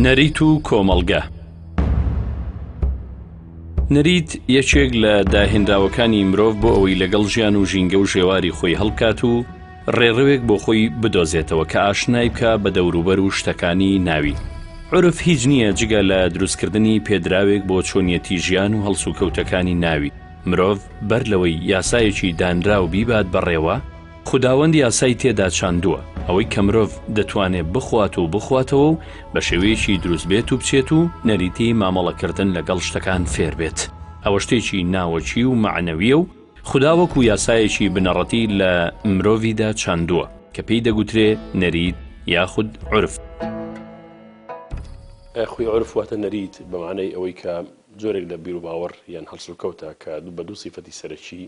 نەریت و کۆمەڵگە. نەریت یەکێک لە داهێنراوەکانی مرۆڤ بۆ ئەوەی لەگەڵ ژیان و ژینگە و ژێواری خۆی هەڵکات و ڕێڕەوێک بۆ خۆی بدۆزێتەوە کە ئاشنای بکە بە دەوروبەر و شتەکانی ناوی. عورف هیچ نییە جگە لە دروستکردنی پێدراوێک بۆ چۆنیەتی ژیان و هەڵسوکەوتەکانی ناوی. مرۆڤ بەر لەوەی یاسایەکی دانرا و بیبات بەڕێوە، خوداوەند یاسای تێدا چاندووە ئەوەی کە مرۆڤ دەتوانێت بخوات و بخواتەوە و بە شێوەیەکی دروست بێت و بچێت و نەریتی مامەڵەکردن لەگەڵ شتەکان فێر بێت. ئەوە شتێکی ناوەچی و معنەویە و خوددا وەکو یاسایەکی بنەڕەتی لە مرۆڤیدا چاندووە کە پێی دەگوترێ نەریت یاخود عورف. خوی عورف واتە نەریت بە معنای ئەوەی کە جۆرێک لە بیر و باوەڕ یان هەڵسوکەوتە کە بە دوو سیفەتی سەرەکی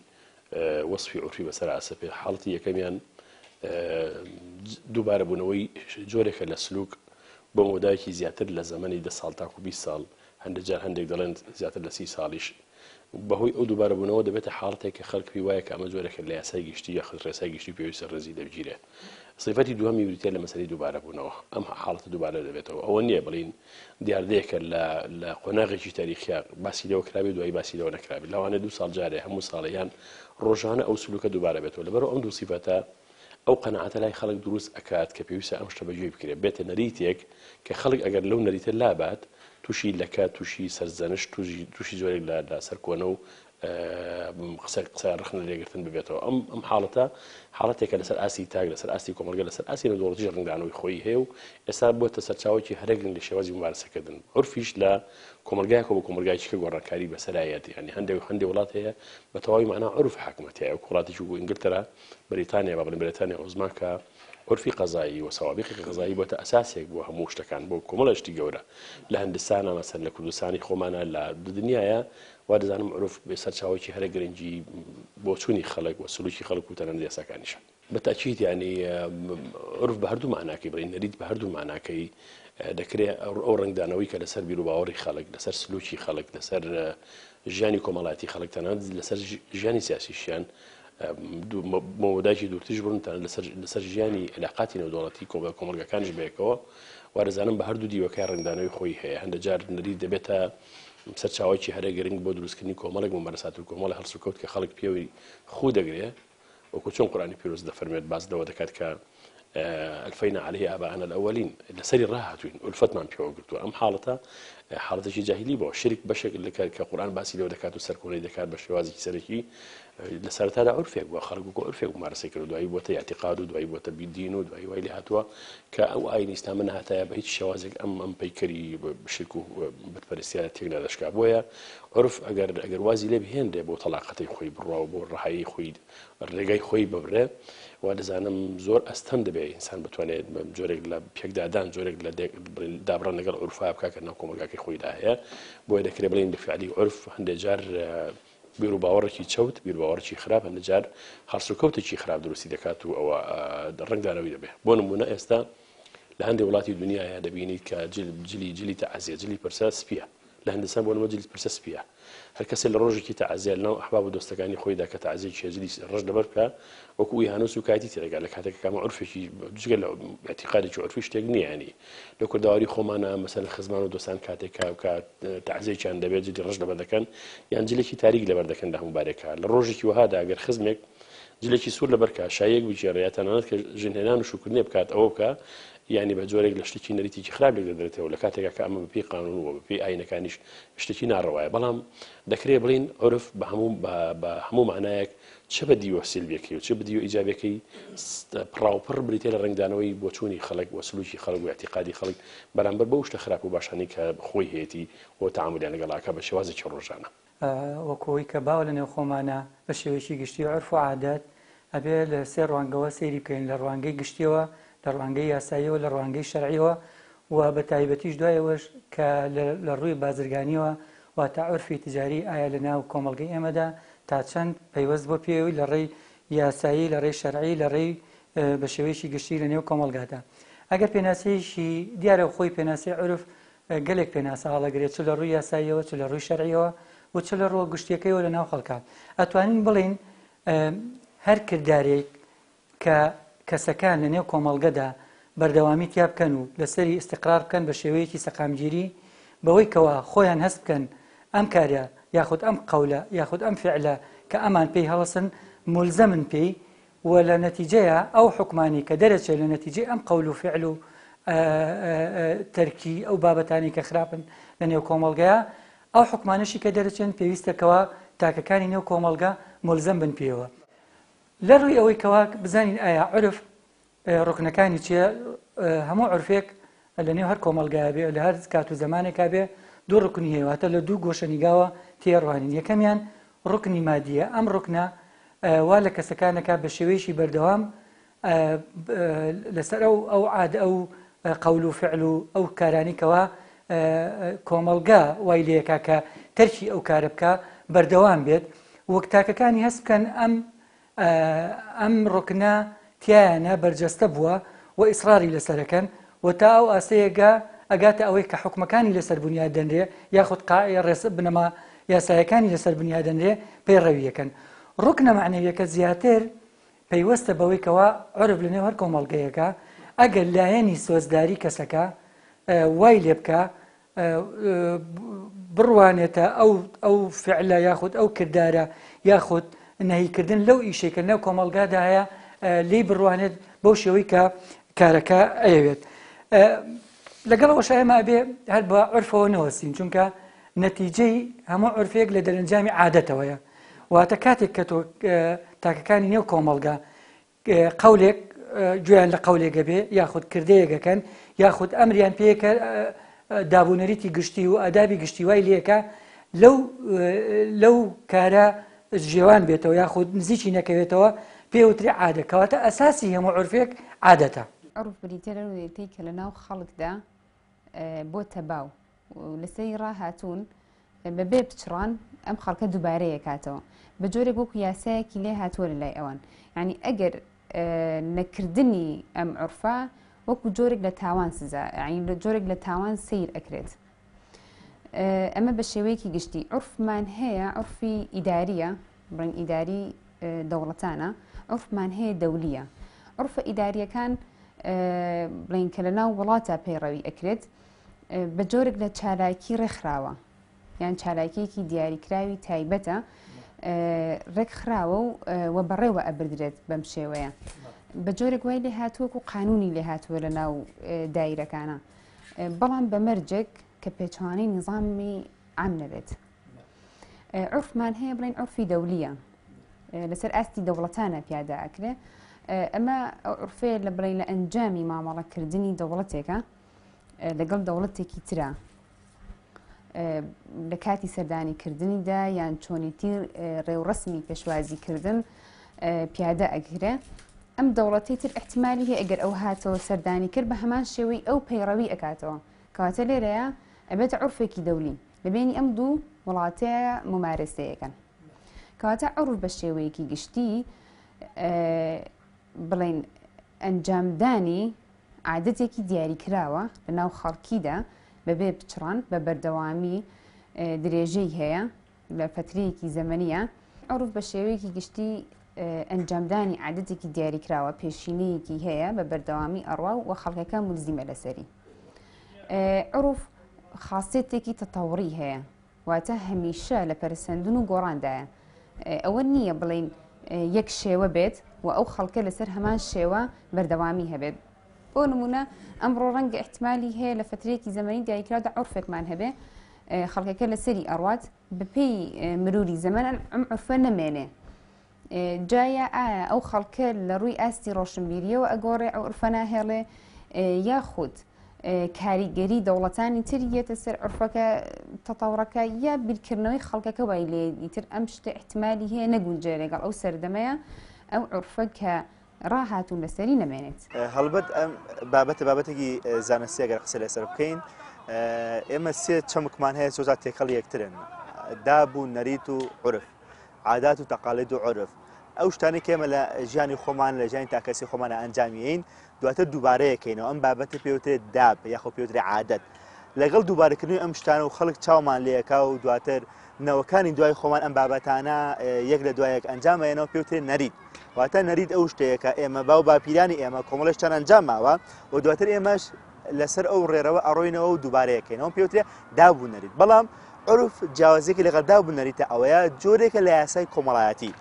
وەصفی عورفی بەسەر ئاسەپێ. حاڵەتی یەکەمیان دووبارە بوونەوەی جۆرێکە لە سلوک بۆ مۆدایەکی زیاتر لە زەمەنی 10 ساڵ تاکو 20 ساڵ، هەندێک جار هەندێک دەڵێن زیاتر لە 30 ساڵیش، بەهۆی ئەو دووبارە بوونەوە دەبێتە حاڵەتێک کە خەڵک پێی وایە کە ئەمە جۆرێکە لە یاسای گشتی یا ڕێسای گشتی پێویستە ڕێزی دەبگیرێ. صفەتی دووەمی وریتە لە مەسەلەی دووبارە بوونەوە، ئەم حاڵەتە دووبارە دەبێتەوە. ئەوە نییە بڵین دیاردەیەکە لە قۆناغێکی تاریخیا باسی لەوە کرابێت دوای باسی لەوە نەکرابێت، لەوانەیە 2 ساڵ جارێ هەموو ساڵیان ڕۆژانە ئەو سلوکە دووبارە بێتەوە. لەبەرەوە ئەم دوو سیفەتە ئەو قەنەعەتە لای خەڵک دروست ئەکات کە پێویستە ئەم شتە بەگوێ بکرێت، بێتە نەریتێک کە خەڵک ئەگەر لەو نەریتە لابات تووشی لەکە، تووشی سەرزەنش، تووشی جۆرێک لە سەرکۆنە و قسە ڕخنە لێگرتن ببێتەوە. ئەم حاڵەتێکە لەسەر ئاسی تاک، لەسەر ئاسی کۆمەلگە، لەسەر ئاسی نەدۆڵەتیش ڕنگدانەوەی خۆی هەیە و ئێستا بۆتە سەرچاوێکی هەرێک لە شێوازی ممارسەکردن. عورفیش لە کۆمەلگایەکە بۆ کۆمەلگایکی گۆڕانکاری بەسەرایەتی، ینی هەندێک وڵات هەیە بە تەواوی معنا عورف حاکمەتی هەیە. وڵاتێکی بۆ ئینگلترا، بریتانیا، با بڵێن بریتانیا عوزما کە عورفی قەزایی و سەوابقی قەزایی بۆتە ئەساسێک بۆ هەموو شتەکان، بۆ کۆمەڵە شتی گەورە. لە هەندستانە مەسەن لە کوردستانی خۆمانە لە دنیاە وا دەزانم عورف سەرچاوێکی هەرە گرنگی بۆ چوونی خەڵک و سلوکی خەڵک و تەنانەت یاساکانیشە. بەتاکید ینی عورف بە هەردوو معناکەی بڵین، نەریت بە هەردوو معناکەی دەکرێت ئەو ڕنگدانەوەی کە لەسەر بیر و باوەڕی خەڵک، لەسەر سلوکی خەڵک، لەسەر ژیانی کۆمەڵایەتی خەڵک، تەنانەت لەسەر ژیانی سیاسیشیان مۆدایکی دوورتیش بوون، لەسەر ژیانی علاقاتی نێودوڵەتی کۆمەلگەکانیش بەیەکەوە. وارەزانم بە هەردوو دیوەکەی ڕنگدانەوەی خۆی هەیە. هەندێک جار نەریت دەبێتە سەرچاوێکی هەرە گرنگ بۆ دروستکردنی کۆمەڵێک ممارسات و کۆمەڵی هەڵسوکەوت کە خەڵک پێوەی خو دەگرێت، وەکو چۆن قورئانی پیرۆز دەفەرمێت باس لەوە دەکات کە ئەلفەینا عەلەیهی ئاباءەنا الأوەلین، لەسەری ڕاهاتووین، ئولفەتمان پێوە گرتووە. ئەم حاڵەتێکی جاهیلی بۆ شرک بەشێک کە قورئان باسی لەوە دەکات و سەرکۆنەی دەکات بە شێوازێکی سەرەکی لە سەرەتادا عورفێک بووە، خەڵک وەکو عورفێک ممارسە کرد، دوایی بۆتە ئیعتیقاد و دوایی بۆتە دین و دوایی وای لێ هاتووە کە ئەو ئاینی ئیسلامە نەهاتایە بە هیچ شێوازێک ئەم پەیکەری شرک و بتپەرستیانە تێکدا دەشکا. بۆیە عورف ئەگەر وازی لێ بهێنرێ بۆ تەلاقەتەی خۆی بڕوا و بۆ ڕەهایی خۆی ڕێگای خۆی ببرێ، وا دەزانم زۆر ئەستەم دەبێت ئینسان بتوانێت جۆرێک لە پێکدادان، جۆرێک لە دابڕان لەگەڵ عورفا بکە کە ناو کۆمەلگاکەی خۆیدا هەیە. بۆیە دەکرێت بڵێن بەفعلی عورف هەندێک جار بیر و باوەڕێکی چەوت، بیر و باوەڕێکی خراپ، هەندێک جار هەڵسوکەوتێکی خراپ دروستی دەکات و ئەوە ڕنگدانەوەی دەبێت. بۆ نمونە ئێستا لە هەندێک وڵاتی دنیاە دەبینیت کە جلی تەعزیە، جلی پرسە سپیە. لە هەندستان بۆ نمە جلی پرسە سپیە. هەر کەسێ لە ڕۆژێکی تەعزیە لەناو ئەحباب و دۆستەکانی خۆیدا کە تەعزیەکی جلی ڕەش لەبەر بکە، وەکو ئیهانەت و کاتی تێدەگا لە کاتێک کە عورفێکی جگە لە ئەعتیقادێکی عورفی شتێک نییە. ینی لە کورداواری خۆمانە مەسەلەن خزمان و دۆستان کاتێک کە تەعزیەکیان دەبێت جلی ڕەش لەبەر دەکەن یان جلێکی تاریک لەبەر دەکەن لە هەموو بارێکە. لە ڕۆژێکی وەهادا ئەگەر خزمێک جلێکی سوور لەبەر کە شایەک بجێڕێت تەنانەت کە ژنهێنان و شوکردنێ بکات ئەوە بکە، یعنی بە جۆرێک لە شتێکی نەریتێکی خراپ لێک دەدرێتەوە لە کاتێکە کە ئەمە بەپێی قانون و بەپێی ئاینەکانیش شتێکی ناڕەوایە. بەڵام دەکرێت بڵین عورف بە هەموو معنایەک چه بەدی و سلبیەکەی و چه بەدی و ئیجابیەکەی پڕاوپڕ بریتێ لە ڕنگدانەوەی بۆ چوونی خەڵک و سلوکی خەڵک و اعتیقادی خەڵک بەرامبەر بەو شتە خراپ و باشانەی کە خۆی هەیەی بۆ تەعاملیان لەگەڵاکە بە شێوازێکی ڕۆژانە. وەکەوەی کە باوە لە نێو خۆمانە بە شێوەیەکی گشتی عورف و عادەت ئەبێ لە سێ ڕوانگەوە سەیری بکەین، لە ڕوانگەی گشتیەوە، لە ڕوانگەی یاساییەوە، لە ڕوانگەی شەرعیەوە و بە تایبەتیش دوایەوەش کە لە ڕووی بازرگانیەوە واتە عورفی تجاری ئایا لە ناو کۆمەڵگەی ئێمەدا تا چەند پەیوەست بۆ پێوەی لە ڕێی یاسایی، لە ڕێی شەرعی، لە ڕێی بە شێوەیەکی گشتی لە نێو کۆمەڵگادا. ئەگەر پێناسەیەکی دیارە خۆی پێناسەی عورف گەلێک پێناسە هەڵەگرێت، چ لە ڕووی یاساییەوە، چ لە ڕووی شەرعیەوە و چ لە ڕووە گشتیەکەیەوە لە ناو خەڵکات. ئەتوانین بڵین هەر کردارێک کە کەسەکان لە نێو کۆمەڵگەدا بەردەوامی تیا بکەن و لەسەری استقرار بکەن بە شێوەیەکی سەقامگیری بەوەی کەوا خۆیان هەست بکەن ئەم کارە یاخود ئەم قەولە یاخود ئەم فعلە کە ئەمان پێی هەڵەسن ملزەمن پێی و لە نەتیجەیە ئەو حکمانی کە دەرەچێت لە نەتیجەی ئەم قەول و فعل و تەرکی ئەو بابەتانی کە خراپن لە نێو کۆمەڵگەیە ئەو حکمانشی کە دەرەچێن پێویستەکەوە تاکەکانی نێو کۆمەڵگە ملزەم بن پێوە لە ڕووی ئەوەی کەوا بزانین ئایا عرف ڕکنەکانی چیە هەموو عرفێک لە نێو هەر کۆمەڵگایە بێ لە هەر کات و زمانێکا بێ دوو ڕکنی هێواتە لە دوو گۆشەنیگاوە تێڕوانین یەکەمیان ڕکنی مادیە ئەم ڕکنە وا لە کەسەکانەکە بە شێوەیەکی بەردەوام لەسەر ئەو عادە ئەو قەول و فعل و ئەو کارانی کەوا کۆمەڵگا وای لێیەکا کە تەرکی ئەو کارە بکە بەردەوام بێت وەک تاکەکانی هەست بکەن ئەم ڕکنە تیایانە بەرجەستە بووە و ئیسراری لەسەرەکەن و تا ئەو ئاسەیەگە ئەگاتە ئەوەی کە حکومەکانی لەسەر بنیاد دەنرێ یاخود ڕێسە بنەما یاسایەکانی لەسەر بنیاد دەنرێ پەیڕەویەکەن ڕکنە معنەویەکە زیاتر پەیوەستە بەوەی کەوا عرف لە نێو هەر کۆمەڵگەیەکە ئەگەر لایەنی سۆزداری کەسەکە وای لێ بکە بڕوانێتە ئەو فعلە یاخود ئەو کردارە یاخود نەهیکردن لەو ئیشێکە نێو کۆمەڵگادا هەیە لی بڕوانێت بەو شێوەی کە کارەکە ئەیەوێت لەگەڵ ئەوەش ئێمە بێ هەر بە عرفەوە نەوەستین چونکە نەتیجەی هەموو عرفێک لە دەرەنجامی عادەتەوەیە واتە کاتێک کە تۆ تاکەکانی نێو کۆمەڵگا قەولێک گویان لە قەولێکە بێ یاخود کردەیەکەکەن یاخود ئەمریان پێیەکە دابوونەریتی گشتی و ئادابی گشتی وای لێەکە لەو کارە ژێوان بێتەوە یاخود نزیکی نەکەوێتەوە پێوتری عادە کەواتە ئەساسی هەموو عرفێک عادەتە عرف بریتە لە وێتەی کە لە ناو خەڵکدا بۆ تەباو لەسەری ڕاهاتوون بەبێ پچڕان ئەم خەڵکە دووبارەیە کاتەوە بە جۆرێک وەکو یاسایەکی لێ هاتووە لە لای ئەوان یعنی ئەگەر نەکردنی ئەم عرفە وەکو جۆرێک لە تاوان سزا یعنی جۆرێک لە تاوان سیر ئەکرێت ئەمە بە شێوەیەکی گشتی عرفمان هەیە عرفی ئیداریە بڵین ئیداری دەوڵەتانە عرفمان هەیە دەولیە عرفە ئیداریەکان بڵین کە لە ناو وڵاتە پەیڕەوی ئەکرێت بە جۆرێک لە چالاکی ڕێکخراوە یان چالاکیەکی دیاریکراوی تایبەتە ڕێکخراوە و بەڕێوە ئەبردرێت بەم شێوەیە بە جۆرێک وای لێ هاتووەکو قانونی لێ هاتووە لە ناو دایرەکانە بەڵام بەمەرجێک کە پێچوانەی نظامی عام نەبێت عرفمان هەیە بڵین عرفی دەولیە لەسەر ئاستی دەوڵەتانە پیادا ئەکرێ ئەمە عرفەیە لە بڵین لە ئەنجامی مامەڵەکردنی دەوڵەتێکە لەگەڵ دەوڵەتێکی ترە لە کاتی سەردانیکردنیدا یان چۆنیتی ڕێوڕسمی پێشوازیکردن پیادە ئەگرێ ئەم دەوڵەتی تر احتیمالی هەیە ئەگەر ئەو هاتەوە سەردانی کرد بە هەمان شێوەی ئەو پەیڕەوی ئەکاتەوە کەواتە لێرەیە ئەبێتە عرفێکی دەولی لەبێنی ئەم دوو وڵاتەیە ممارەسەیەکەن کەواتە عرف بە شێوەیەکی گشتی بڵین ئەنجامدانی عادەتێکی دیاریکراوە لە ناو خەڵکیدا بەبێ پچڕان بە بەردەوامی درێژەی هەیە لە فترەیەکی زەمەنیە عرف بە شێوەیەکی گشتی ئەنجامدانی عادەتێکی دیاریکراوە پێشینەیەکی هەیە بە بەردەوامی ئەڕوا و خەڵکەکە ملزیمە لەسەری عرف خاصێتێکی تەتەوڕی هەیە واتە هەمیشە لە پەرسەندن و گۆڕاندایە ئەوە نییە بڵین یەک شێوە بێت و ئەو خەڵکە لەسەر هەمان شێوە بەردەوامی هەبێت بۆ نمونە ئەمڕۆ ڕەنگە احتیمالی هەیە لە فترەیەکی زەمەنی دیاریکراودا عرفێکمان هەبێ خەڵکەکە لەسەری ئەڕوات بەپێی مروری زەمەن ئەم عرفە نەمێنێ جایە ئایا ئەو خەڵکە لە ڕووی ئاستی ڕۆشنبیریەوە ئەگۆڕێ ئەو عرفە ناهێڵێ یاخود کاریگەری دەوڵەتانی تر یێتە سەر عرفەکە تەتەوڕەکە یا بیرکردنەوەی خەڵکەکە وای لێ ئیتر ئەم شتە احتیمالی هەیە نەگونجێ لەگەڵ ئەو سەردەمەیە ئەو عرفە کە ڕاهاتوون لەسەری نەمێنێت هەڵبەت ئەم بابەتێکی زانستی ئەگەر قسە لەسەر بکەین ئێمە سێ چەمکمان هەیە سۆزات تێکەڵ یەکترن دابوو نەریت و عرف عادات و تەقالید و عرف ئەو شتانی کە ئێمە لە ژیانی خۆمان لە ژیانی تاکەسی خۆمانە ئەنجامیین دواتر دووبارەیەکەینەوە ئەم بابەتە پێوترێت داب یاخۆ پێوترێت عادەت لەگەڵ دووبارەکردنی ئەم شتانە و خەڵک چاومان لێەکا و دواتر نەوەکانی دوای خۆمان ئەم بابەتانە یەک لە دوایەک ئەنجامەیەنەوە پێوترێت نەریت واتە نەرید ئەو شتەیەکە ئێمە باو باپیرانی ئێمە کۆمەڵێشتان ئەنجام ماوە و دواتر ئێمەش لەسەر ئەو ڕێرەوە ئەڕۆینەوە و دووبارەیەکەینەوە پێوترێ دابوو نەرید بەڵام عرف جیاوازێکی لەگەڵ دابوو نەریتە ئەوەیە جۆرێکە لە یاسای کۆمەڵایەتی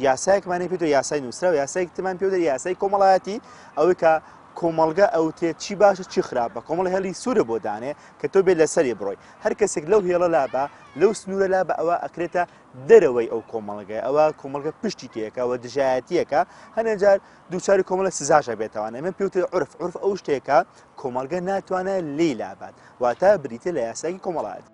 یاسایەکمانی پێوتە یاسای نووسرا و یاسایەکتمان پێوتە یاسای کۆمەڵایەتی ئەوەی کە کۆمەڵگە ئەوتێ چی باشە چی خراپە کۆمەڵ هێڵی سوورە بۆ دانێ کە تۆ بێت لەسەری بڕۆی هەر کەسێک لەو هێڵە لابە لەو سنوورە لابە ئەوە ئەکرێتە دەرەوەی ئەو کۆمەڵگای ئەوە کۆمەڵگە پشتی تێکەوە دژایەتیەکە هەنێجار دووچاری کۆمەڵە سزاشە بێتەوانە من پێوتە عرف ئەو شتێکە کۆمەڵگە ناتوانێت لی لابات واتە بریتە لە یاسایی کۆمەڵایەت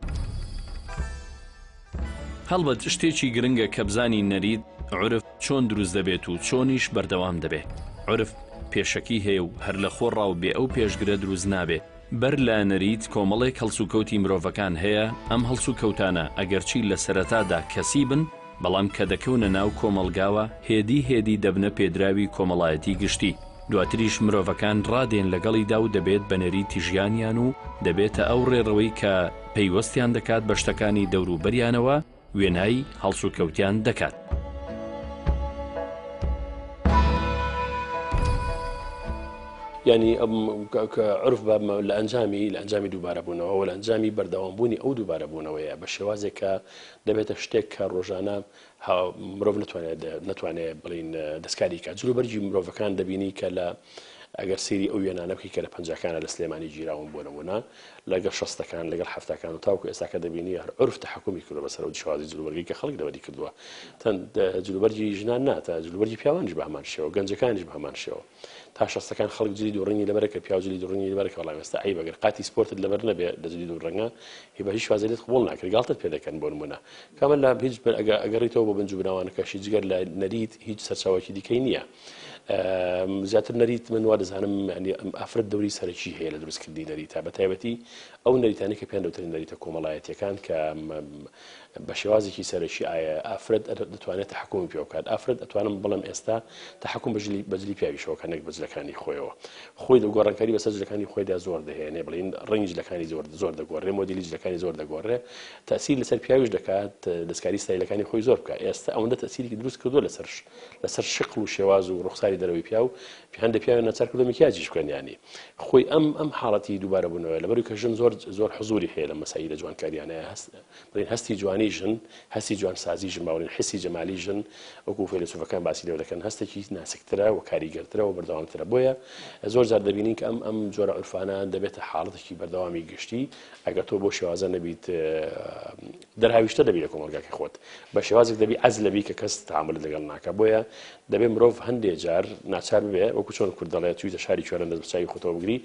هەڵبەت شتێکی گرنگە کە بزانی نەرید عرف چۆن دروست دەبێت و چۆنیش بەردەوام دەبێت عرف پێشەکی هەیە و هەر لە خۆڕاو بێ ئەو پێشگرە دروست نابێ بەر لە نەریت کۆمەڵێک هەڵسوکەوتی مرۆڤەکان هەیە ئەم هەڵسوکەوتانە ئەگەرچی لە سەرەتادا کەسی بن بەڵام کە دەکەونە ناو کۆمەلگاوە هێدی دەبنە پێدراوی کۆمەڵایەتی گشتی دواتریش مرۆڤەکان ڕادێن لەگەڵیدا و دەبێت بە نەریتی ژیانیان و دەبێتە ئەو ڕێڕەوەی کە پەیوەستیان دەکات بە شتەکانی دەوروبەریانەوە وێنایی هەڵسوکەوتیان دەکات ینی عرف لە ئەنجامی دووبارەبوونەوە و لە ئەنجامی بەردەوامبوونی ئەو دووبارەبوونەوەیە بە شێوازێک کە دەبێتە شتێک کە ڕۆژانە مرۆڤ نتوانێت بڵین دەستکاری کات جلوبەرجی مرۆڤەکان دەبینی کە لە ئەگەر سری ئەو وێنانە بکەی کە لە پەنجاکانە لە سلێمانی گیراون بۆ نمونە لەگەڵ شەستەکان لەگەڵ هەفتەکان و تاوکو ئێستاکە دەبینی هەر عرف تەحکومی کردووە بەسەر ئەو شێوازی جلوبەرگی کە خەڵک دەوەری کردووە تەنها جلوبەرجی ژنان ناتە جلوبەرجی پیاوانیش بە هەمان شێوە گەنجەکانیش بە هەمان شێوە تا شەستەکان خەڵک جلی دووڕنگی لەبەرە کە پیاو جلی دووڕنگی لەبەرە کە وەڵام ئێستا ئەی بەگەر قاتی سپۆرتت لەبەر نەبێ لە جلی دووڕەنگە هی بە هیچ شوازێت قبول ناکرێت گاڵتت پێ دەکەن بۆ نمونە کامە لە هیچ ئەگەڕیتەوە بۆ بنج و بناوانەکەشی جگەر لە نەریت هیچ سەرچاوەکی دیکەی نییە زیاتر نەریت من وا دەزانم ینی ئافرەت دەوری سەرەکی هەیە لە دروستکردنی نەریتە بە تایبەتی ئەو نەریتانی کە پێیان دەوترین نەریتە کۆمەڵایەتیەکان کە بە شێوازێکی سەرەکی ئایا ئافرەت دەتوانێت تەحکومی پێ بکات ئافرەت ئەتوانم بڵم ئێستا تەحکوم بەجلی پیاویشەوە کە نەک بەجلەکانی خۆیەوە خۆی گۆڕانکاری بەسەر جلەکانی خۆیدا زۆر دەهێنێ بڵین ڕەنگی جلەکانی زۆر دەگۆڕێ مۆدیلی جلەکانی زۆر دەگۆڕێ تەسیر لەسەر پیاویش دەکات دەستکاری ستایلەکانی خۆی زۆر بکات ئێستا ئەوەندە تەسیری دروست کردووە لەسەر شقل و شێواز و ڕوخساری دەرەوەی پیاو هەندێک پیاوی ناچار کردو مکیاجیش بکەنیانی خۆی ئەم حاڵەتی دووبارە بوونەوە لەبەروی کە ژن زۆر حزوری هەیە لە مەسایلە جوانکاریانەیە بڵین هەستی جوانی ژن هەستی جوانسازی ژن باوەڕین حسی جەمالی ژن وەکو فەیلسوفەکان باسی لێ دەکەن هەستێکی ناسکترە و کاریگەرترە و بەردەوامترە بۆیە زۆر جار دەبینین کە ئەم جۆرە عرفانە دەبێتە حاڵەتێکی بەردەوامی گشتی ئەگەر تۆ بۆ شێوازە نەبیت دەرهاویشتە دەبی لە کۆمەلگاکەی خۆت بە شێوازێک دەبی ئەز لەبی کە کەس تەعامل لەگەڵ ناکە بۆیە دەبێت مرۆڤ هەندێک جار ناچار ببێ وەکو چۆن کورد دەڵێت چویتە شاری کوێرە دەست بچاوی خۆتەوە بگری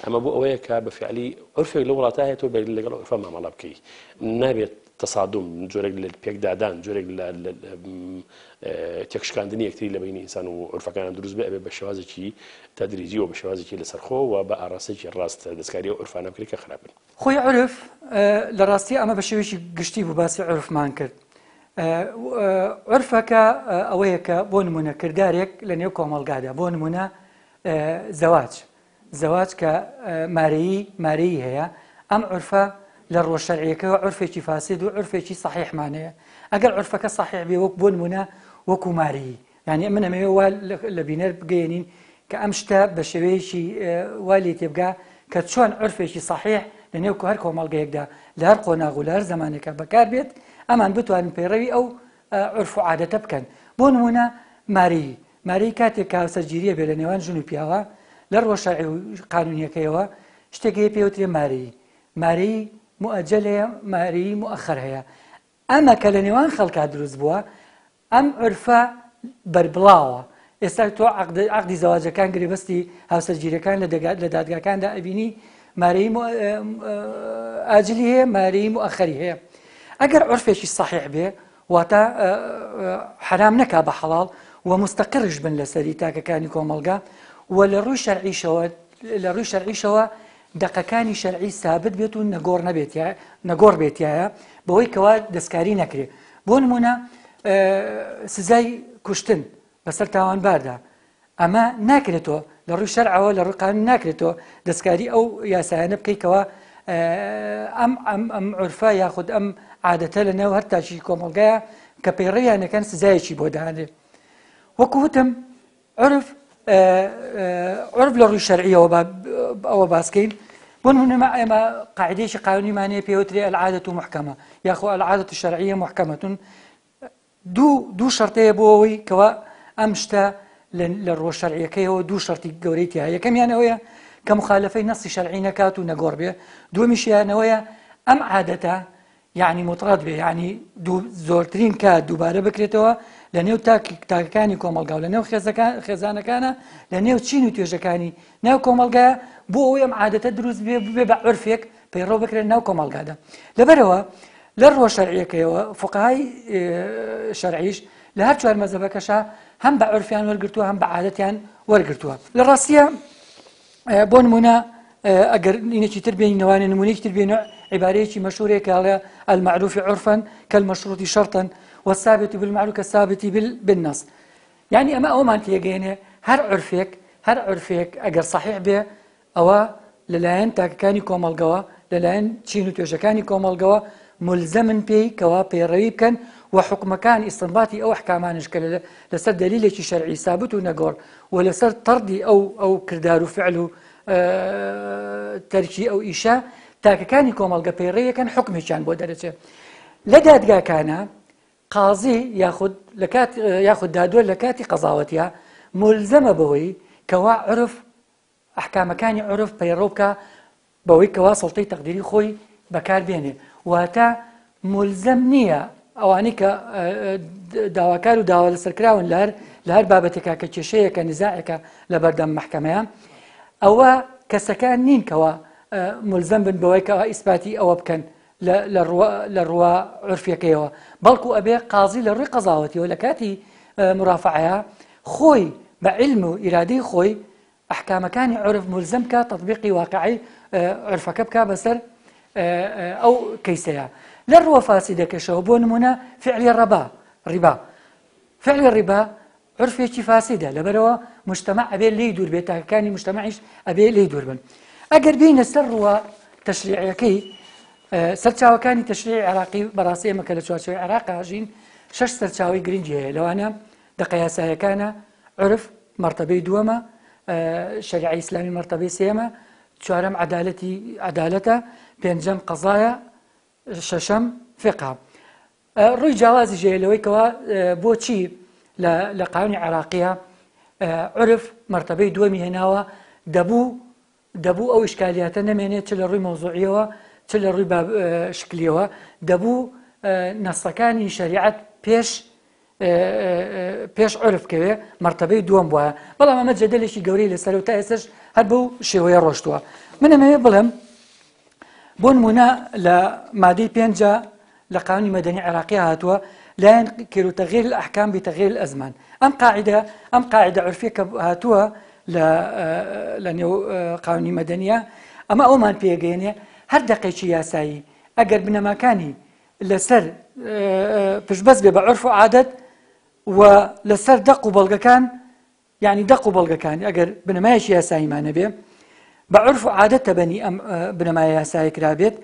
ئەمە بۆ ئەوەیە کە بە فعلی عرفێک لە وڵاتە هەیە تۆ لەگەڵ عرفە مامەڵە بکەی نابێت تصادم جۆرێک لە پێکدادان جۆرێک لە تێکشکاندنی یەکتری لە بینی ئینسان و عرفەکان دروست بێ بە شێوازێکی تەدریجی و بە شێوازێکی لەسەرخۆ و بە ئاراستێکی ڕاست دەستکاری و عرفانە بکرێت کە خراپن خۆی عرف لە ڕاستی ئەمە بە شێوەیەکی گشتی بوو باسی عرفمان کرد عرفەکە ئەوەیە کە بۆ نمونە کردارێک لە نێو کۆمەڵگادا بۆ نمونە زەواج کە مارەیی هەیە ئەم عرفە لە ڕۆژشەرعیەکەوە عرفێکی فاسد و عرفێکی صحیحمانەیە ئەگەر عرفەکە صحیح بێ وەک بۆ نمونە وەکو مارەیی یعنی من ئەمەوێ وا لە بینەر بگەێنین کە ئەم شتە بە شێوەیەکی وا لێ تێبگا کە چۆن عرفێکی صحیح لە نێو هەر کۆمەڵگەیەکدا لە هەر قۆناغ و لە هەر زەمانێکە بەکار بێت ئەمان بتوانین پەیڕەوی ئەو عرف و عادەتە بکەن بۆ نمونە مارەیی کاتێک کە هاوسەرگیریە بێ لە نێوان ژن و پیاوە لە ڕۆژشەرعی و قانونیەکەیەوە شتێک هەیە پێوترێ مارەیی مؤجل هەیە مارەیی مؤخر هەیە ئەمە کە لە نێوان خەڵکا دروست بووە ئەم عرفە بەربڵاوە ئێستا تۆ عەقدی زەواجەکان گرێبەستی هاوسەرگیریەکان لە دادگاکاندا ئەبینی مارەیی ئاجلی هەیە مارەیی مؤخری هەیە ئەگەر عرفێکی صحیح بێ واتە حرام نەکا بە حەڵاڵ و مستەقرش بن لەسەری تاکەکانی کۆمەڵگا و لە ڕووی شەرعیشەوە دەقەکانی شەرعی سابت بێت و نەگۆڕ بێتیایە بەوەی کەوا دەستکاری نەکرێت بۆ نمونە سزای کوشتن بەسەر تاوانباردا ئەمە ناکرێتەوە لە ڕووی شەرعەوە لە ڕووی قانون ناکرێتەوە دەستکاری ئەو یاسایانە بکەیتەوە ئەم عرفە یاخود ئەم عادەتە لە نێو هەر تاچی کۆمەڵگایە کە پەیڕەویانەکەن سزایەکی بۆ دانێ وەکوتم عرف عرف لە ڕووی شەرعیەوە ئەوە باسکەین بۆ نمونە ئێمە قاعدەیەکی قانونیمانەیە پێوترێ العادة محکەمە یاخۆ العادة الشرعية محکەمەتون دوو شەرتەیە بۆ ئەوەی کەوا ئەم شتە لە ڕۆ شەرعیەکەیەوە دوو شەرتی گەورەی تیا یەکەمیان ئەوەیە کە مخالفەی نەسی شەرعی نەکات و نەگۆڕ بێ دووەمیشیانەوەیە ئەم عادەتە یعنی مطرد بێ یعنی زۆرترین کات دووبارە بکرێتەوە لە نێو تاکەکانی کۆمەلگا و لە نێو خێزانەکانە لە نێو چین و توێژەکانی ناو کۆمەلگایە بۆ ئەوەی ئەم عادەتە دروست بێ بە عرفێک پەیڕەو بکرێت ناو کۆمەلگادا لەبەرەوە لە ڕۆ شەرعیەکەیەوە فقهای شەرعیش لە هەر چوار مەزهبەکەشە هەم بە عرفیان وەرگرتووە هەم بە عادەتیان وەرگرتووە لە ڕاستیە بۆ نمونە ئەگەر اینێکی تر بێنی نەوانێ نمونەیەکی تر بێنە عیبارەیەکی مەشهورەیە کاڵێ المعروف عرفا كالمشروط شرطا والثابت بالمعروف كالثابت بالنص يعني ئەمە ئەومان تێگەێنێ هەر عرفێک ئەگەر صحیح بێ ئەوە لەلایەن تاکەکانی کۆمەڵگەوە لەلایەن چین و توێژەکانی کۆمەڵگەوە ملزمن پێی کەوا پەیڕەوی بکەن و حکومەکان ئیستنباتی ئەو ئەحکامانش کە لەسەر دلیلێکی شەرعی ثابت و نەگۆڕ و لەسەر تەردی ئەو کردار و فعل و تەرکی ئەو ئیشە تاکەکانی کۆمەڵگە پەیڕەویەکەن حکمێکیان بۆ دەرەچێت لە دادگاکانە قازی یاخود دادوەر لە کاتی قەزاوەتیە ملزمە بەوەی کەوا عرف ئەحکامەکانی عرف پەیڕەو بکە بەوەی کەوا سەڵتەی تەقدیری خۆی بەکاربێنێ واتە ملزم نییە ئەوانەی کە داواکار و داوا لەسەرکراون لە هەر بابەتێکا کە کێشەیەکە نزاعێکە لە بەردەم محکەمەیە ئەوە کەسەکان نین کەوا ملزم بن بەوەی کەوا ئیسپاتی ئەوە بکەن لە ڕوا عرفەکەیەوە بەڵکو ئەبێ قازی لە ڕووی قەزاوەتیەوە لە کاتی مرافعەیە خۆی بە علم و ئیرادەی خۆی ئەحکامەکانی عرف ملزم کە تەطبیقی واقعی عرفەکە بکە بەسەر ئەو کەیسەیە لە ڕووە فاسیدەکەشەوە بۆ نمونە فعلی ڕیبا فعلی ڕیبا عرفێکی فاسیدە لەبەرەوە مجتەمع ئەبێ لێی دوور بێت تاکەکانی مجتەمعیش ئەبێ لێی دوور بن ئەگەر بینە سەر ڕووە تەشریعەکەی سەرچاوەکانی تەشریعی عێراقی بەڕاستی ئێمە کە لە چوارچێوەی عێراقا ژین 6 سەرچاوی گرنگی هەیە لەوانە دەقە یاساییەکانە عرف مرتبەی دووەمە شەریعەی ئیسلامی مرتبەی سێمە چوارەم عەدالەتە پێنجەم قەزایە شەشەم فقه ڕووی جیاوازی ژێ لەوەی کەوا بۆچی لە قانونی عێراقیە عرف مرتبەی دووەمی هێناوە دەبوو ئەو ئیشکالیاتە نەمێنێت چ لە ڕووی مەوزوعیەوە چ لە ڕووی شکلیەوە دەبوو نەسەکانی شەریعەت پێش عرفکەوێ مرتبەی دووەم بووە بەڵام ئەمە جەدەلێکی گەورەی لەسەر و تا ئێستش هەر بەو شێوەیە ڕۆشتووە من ئەمەوێ بڵێم بۆ نمونە لە مادەی 5 لە قانونی مەدەنی عێراقی هاتووە لایەن کێروتەغییر الأحکام بتەغییر الأزمان ئەم قاعدە عرفیە کە هاتووە لە نێو قانونی مەدەنیە ئەمە ئەومان پێگەێنێ هەر دەقێکی یاسایی ئەگەر بنەماکانی لەسەر پشتبەست بێ بە عرف و عادەت و لەسەر دەق و بەڵگەکان یعنی دەق و بەڵگەکانی ئەگەر بنەمایەکی یاساییمانە بێ بە عرف و عادەت تەبەنی ئەم بنەمای یاسایی کرابێت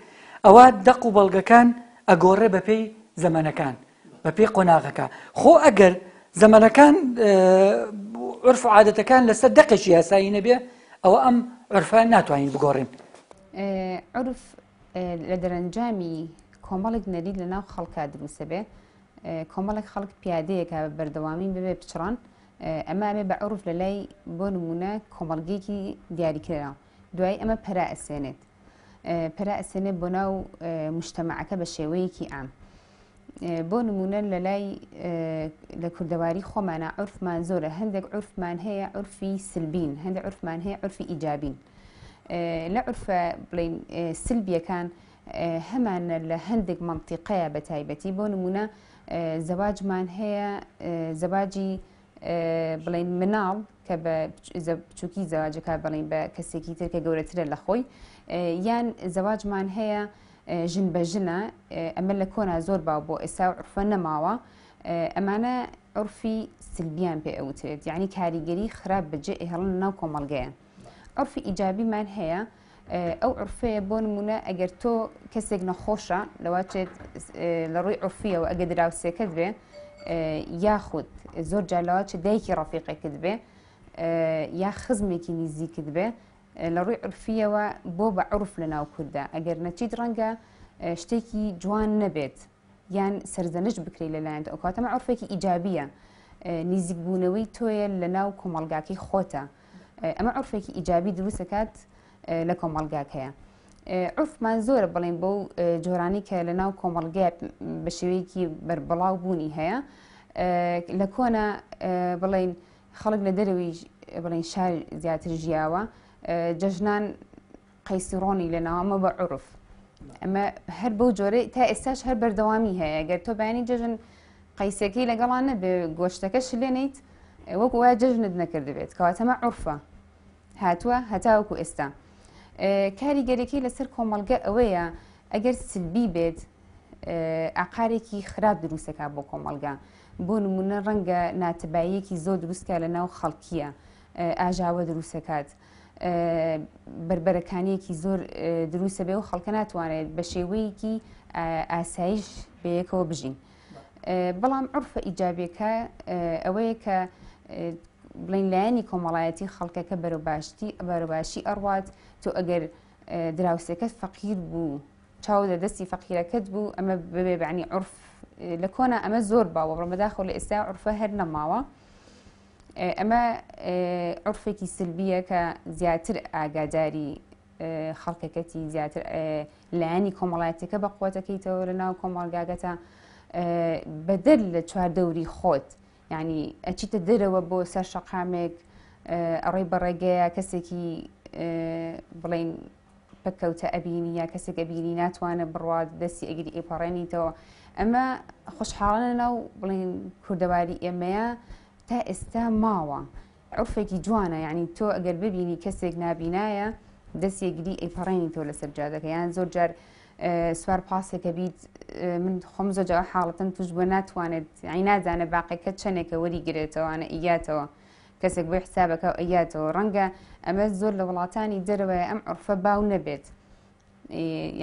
ئەوە دەق و بەڵگەکان ئەگۆڕێ بەپێی زەمانەکان بەپێی قۆناغەکە خۆ ئەگەر زەمانەکان عرف و عادەتەکان لەسەر دەقێکی یاسایی نەبێ ئەوە ئەم عرفە ناتوانین بگۆڕین عرف لە دەرەنجامی کۆمەڵێک نەرید لە ناو خەڵکا دروستە بێ کۆمەڵێک خەڵک پیادەیەکە بەردەوامی ببێ پچڕان ئەمە بە عرف لە لای بۆ نمونە کۆمەڵگەیەکی دیاریکرا دوای ئەمە پەرا ئەسێنێت بۆ ناو مجتەمەعەکە بە شێوەیەکی عام بۆ نمونە لە لای لە کوردەواری خۆمانە عرفمان زۆرە هەندێک عرفمان هەیە عرفی سلبین هەندێک عرفمان هەیە عرفی ئیجابین لە عرفە بڵین سلبیەکان هەمانە لە هەندێک منتیقەیە بە تایبەتی بۆ نمونە زەواجمان هەیە زەواجی بڵین مناڵ کە بە بچووکی زەواجەکە بڵین بە کەسێکی تر کە گەورەترە لە خۆی یان زەواجمان هەیە ژن بە ژنە ئەمە لە کۆنا زۆر باو بۆ ئێستا عرفە نەماوە ئەمانە عرفی سلبیان پێ ئەوترێت یعنی کاریگەری خراپ بەجێ هێڵن ناو کۆمەڵگەیە عرفی ئیجابیمان هەیە ئەو عرفەیە بۆ نمونە ئەگەر تۆ کەسێک نەخۆشە لەواتێت لە ڕووی عرفیەوە ئەگە دراوسێکت بێ یاخود زۆر جار لەواتێت دایکی ڕەفیقێکت بێ یا خزمێکی نزیکت بێ لە ڕووی عرفیەوە بۆ بە عرف لە ناو کووردا ئەگەر نەچیت ڕەنگە شتێکی جوان نەبێت یان سەرزەنش بکرێت لەلایەن ئەو کاتەمە عرفێکی ئیجابیە نزیک بوونەوەی تۆیە لە ناو کۆمەڵگاکەی خۆتە ئەمە عرفێکی ئیجابی دروستەکات لە کۆمەڵگاکەیە عرفمان زۆرە بڵێن بۆ جۆرانی کە لە ناو کۆمەڵگای بە شێوەیەکی بربڵاو بوونی هەیە لە کۆنا بڵێن خەڵک لە دەروی بڵێن شار زیاتر ژیاوە جەژنان قەیسیڕۆنی لە ناوەمە بە عرف ئەمە هەر بەو جۆرە تا ئێستاش هەر بەردەوامی هەیە گەر تۆ بەیانی جەژن قەیسەکەی لەگەڵان نەبێ گۆشتەکە شلێنیت وەک وایە جەژنت نەکردبێت کەواتەمە عرفە هاتووە هەتاوەکو ئێستا کاریگەرێکی لەسەر کۆمەڵگە ئەوەیە ئەگەر سلبی بێت ئاقارێکی خراپ دروستەکە بۆ کۆمەڵگا بۆ نمونە ڕەنگە ناتەباییەکی زۆر دروستکە لە ناو خەڵکیە ئاژاوە دروستەکات بربەرەکانیەکی زۆر دروستە بێ و خەڵکە ناتوانێت بە شێوەیەکی ئاسایش بەیەکەوە بژین بەڵام عرفە ئیجابیەکە ئەوەیە کە بڵین لایەنی کۆمەڵایەتی خەڵکەکە بەرەباشی ئەڕوات تۆ ئەگەر دراوسەکەت فەقیر بوو چاو دەستی فەقیرەکەت بوو ئەمە ببێ بەعنی عرف لە کۆنا ئەمە زۆر باوە ڕەمەداخۆ لە ئێستا عرفە هەر نەماوە ئەمە عرفێکی سلبیە کە زیاتر ئاگاداری خەڵکەکەتی زیاتر لایەنی کۆمەڵایەتەکە بە قووەتەکەیتەوە لە ناو کۆمەڵگاگەتە بەدەر لە چواردەوری خۆت یعنی ئەچیتە دەرەوە بۆ سەر شەقامێک ئەڕێی بەڕێگەیە کەسێکی بڵێن پکەوتە ئەبینی یا کەسێک ئەبینی ناتوانێت بڕوات دەستی ئەگری ئێپەڕێنیتەوە ئەمە خۆشحاڵانە ناو بڵێن کوردەواری ئێمەیە تا ئێستا ماوە عرفێکی جوانە یعنی تۆ ئەگەر ببینی کەسێک نابینایە دەستی ئەگری ئەیپەڕێنی تۆ لەسەر جادەکە یان زۆر جار سوار پاسێکە بیت من خۆم زۆر جار حاڵەتەن توش بۆ ناتوانێت یعنی نازانە باقیەکە چەندێکە وەریگرێتەوەوانە ئیاتەوە کەسێک بۆی حسابەکە ئەیاتەوە ڕەنگە ئەمە زۆر لە وڵاتانی دەرەوەی ئەم عرفە باو نەبێت